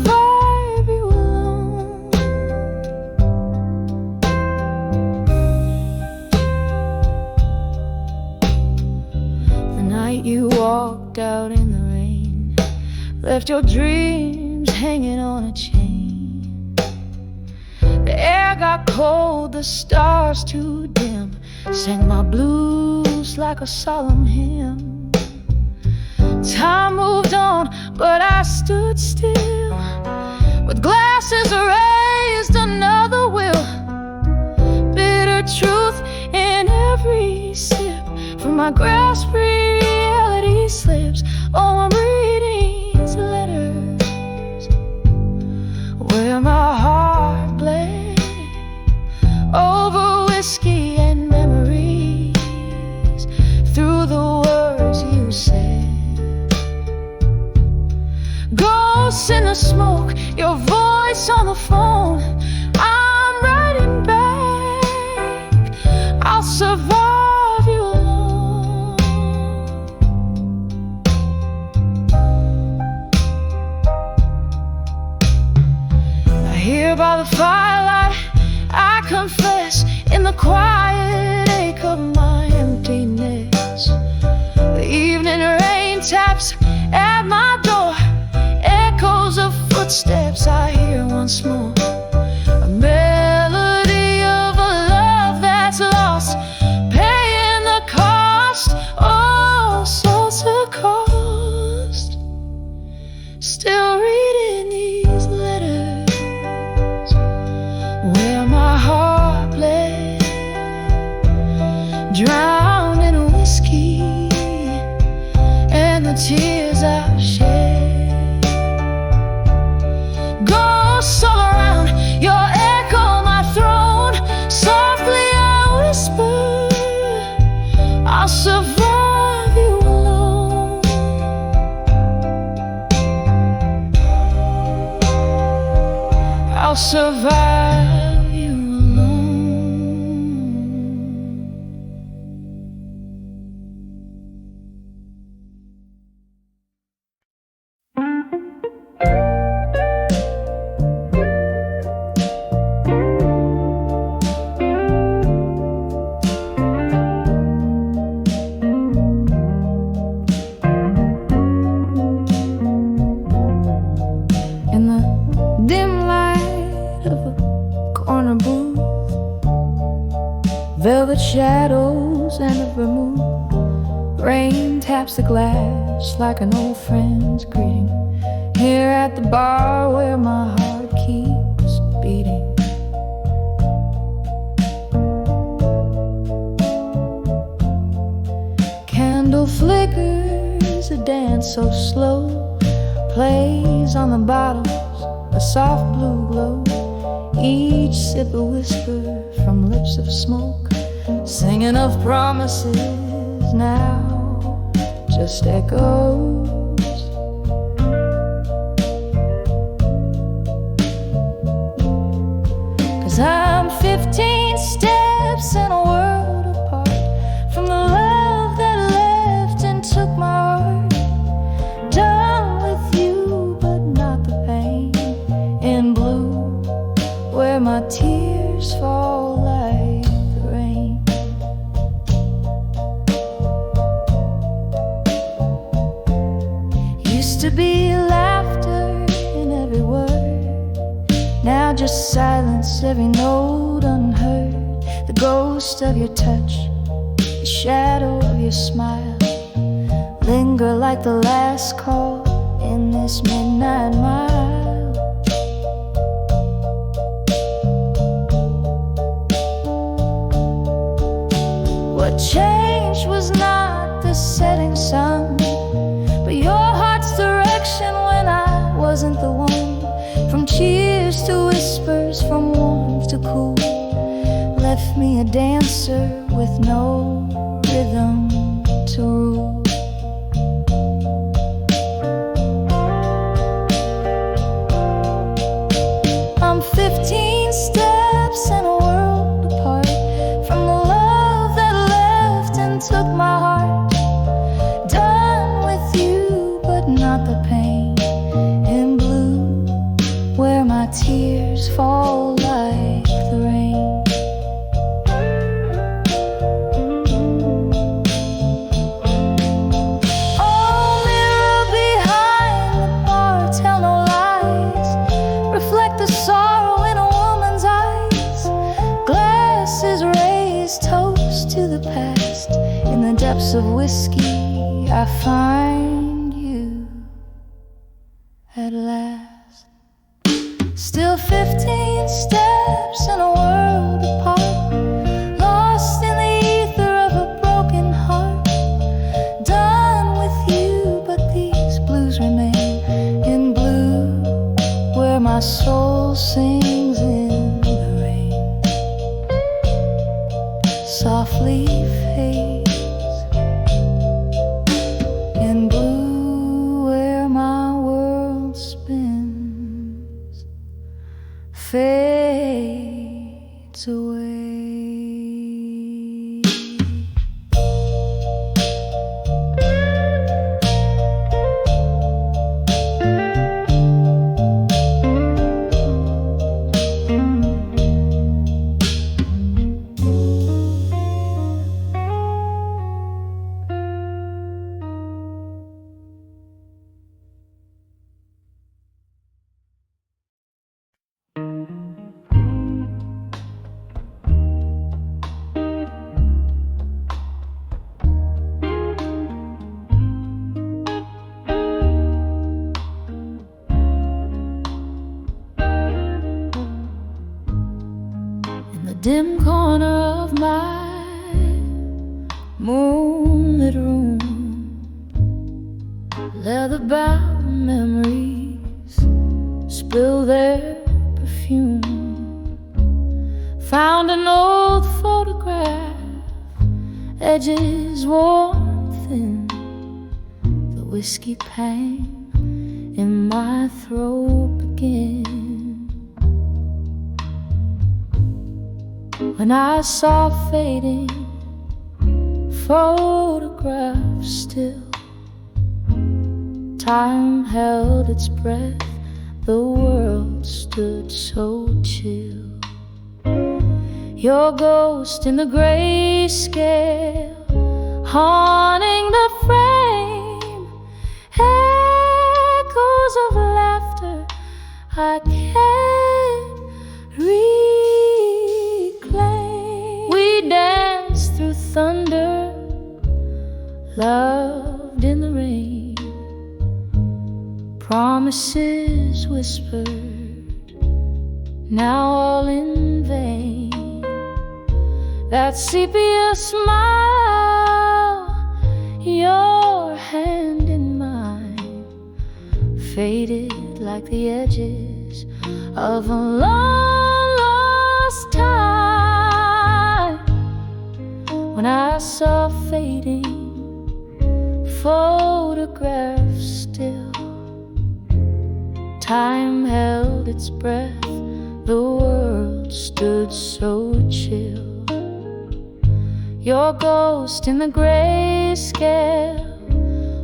left your dreams hanging on a chain. The air got cold, the stars too dim, sang my blues like a solemn hymn. Time moved on, but I stood still, with glasses raised, another will. Bitter truth in every sip, from my grasp reality slips. Oh, I'm reading these letters where my heart bled over whiskey and memories, through the words you said. Ghosts in the smoke, your voice on the phone. I'm writing back, I'll survive you alone. Here by the firelight, I confess, in the quiet ache of my emptiness. The evening rain taps at my door, echoes of footsteps I hear once more. A melody of a love that's lost, paying the cost, oh, such a cost. Still reading these letters where my heart bled, drowned in whiskey and the tears I've shed. Ghosts all around, your echo my throne. Softly I whisper, I'll survive you alone. I'll survive you alone. In the dim light of a corner booth, velvet shadows and a vermouth, rain taps the glass like an old friend's greeting. Here at the bar where my heart keeps beating. Candle flickers, a dance so slow, plays on the bottles, a soft blue glow. Each sip a whisper from lips of smoke, singing of promises now just echoes. 'Cause I'm 15 steps in a world apart from the love that left and took my heart. Done with you, but not the pain. In blue, where my tears fall like the rain. Used to be laughter in every word, now just silence, every note unheard. The ghost of your touch, the shadow of your smile, linger like the last call in this midnight mile. What changed was not the setting sun, but your heart's direction when I wasn't the one. From cheers to whispers, from warmth to cool, left me a dancer with no rhythm to rule. I'm 15 steps in a world apart from the love that left and took my heart. Done with you, but not the pain. In blue, where my tears fall like the rain. Oh, mirror behind the whiskey, I find you at last. Still 15 steps in a world apart, lost in the ether of a broken heart. Done with you, but these blues remain in blue, where my soul sings in the rain. Softly fades in blue, where my world spins, fades away. Dim corner of my moonlit room, leather-bound memories spill their perfume. Found an old photograph, edges worn thin, the whiskey pang in my throat begins. When I saw fading photographs still, time held its breath, the world stood so chill. Your ghost in the grayscale, haunting the frame, echoes of laughter I can't reclaim. We danced through thunder, loved in the rain, promises whispered, now all in vain. That sepia smile, your hand in mine, faded like the edges of a long lost time. When I saw fading photographs still, time held its breath, the world stood so chill. Your ghost in the grayscale,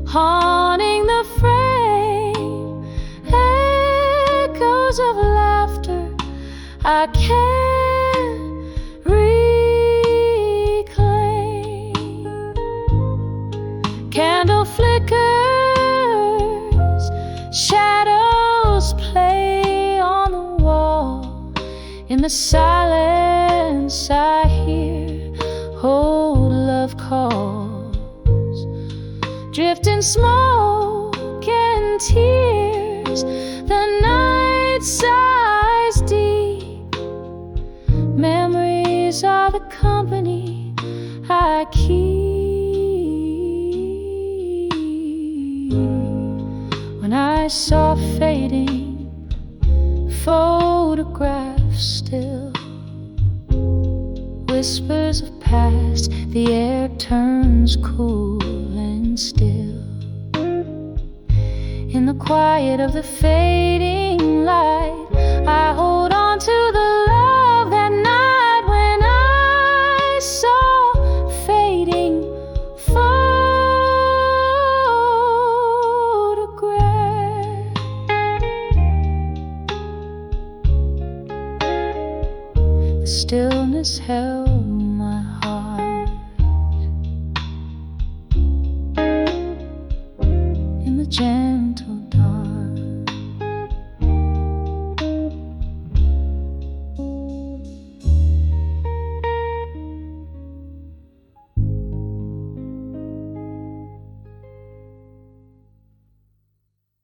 haunting the frame, echoes of laughter I can't reclaim. Candle flickers, shadows play on the wall. In the silence I hear old love calls, drifting smoke and tears. The night sighs deep, memories are the company I keep. When I saw fading photographs still, whispers of past, the air turns cool and still. In the quiet of the fading light, I hold on to the love that night when I saw fading photographs. The stillness held my heart in the gentle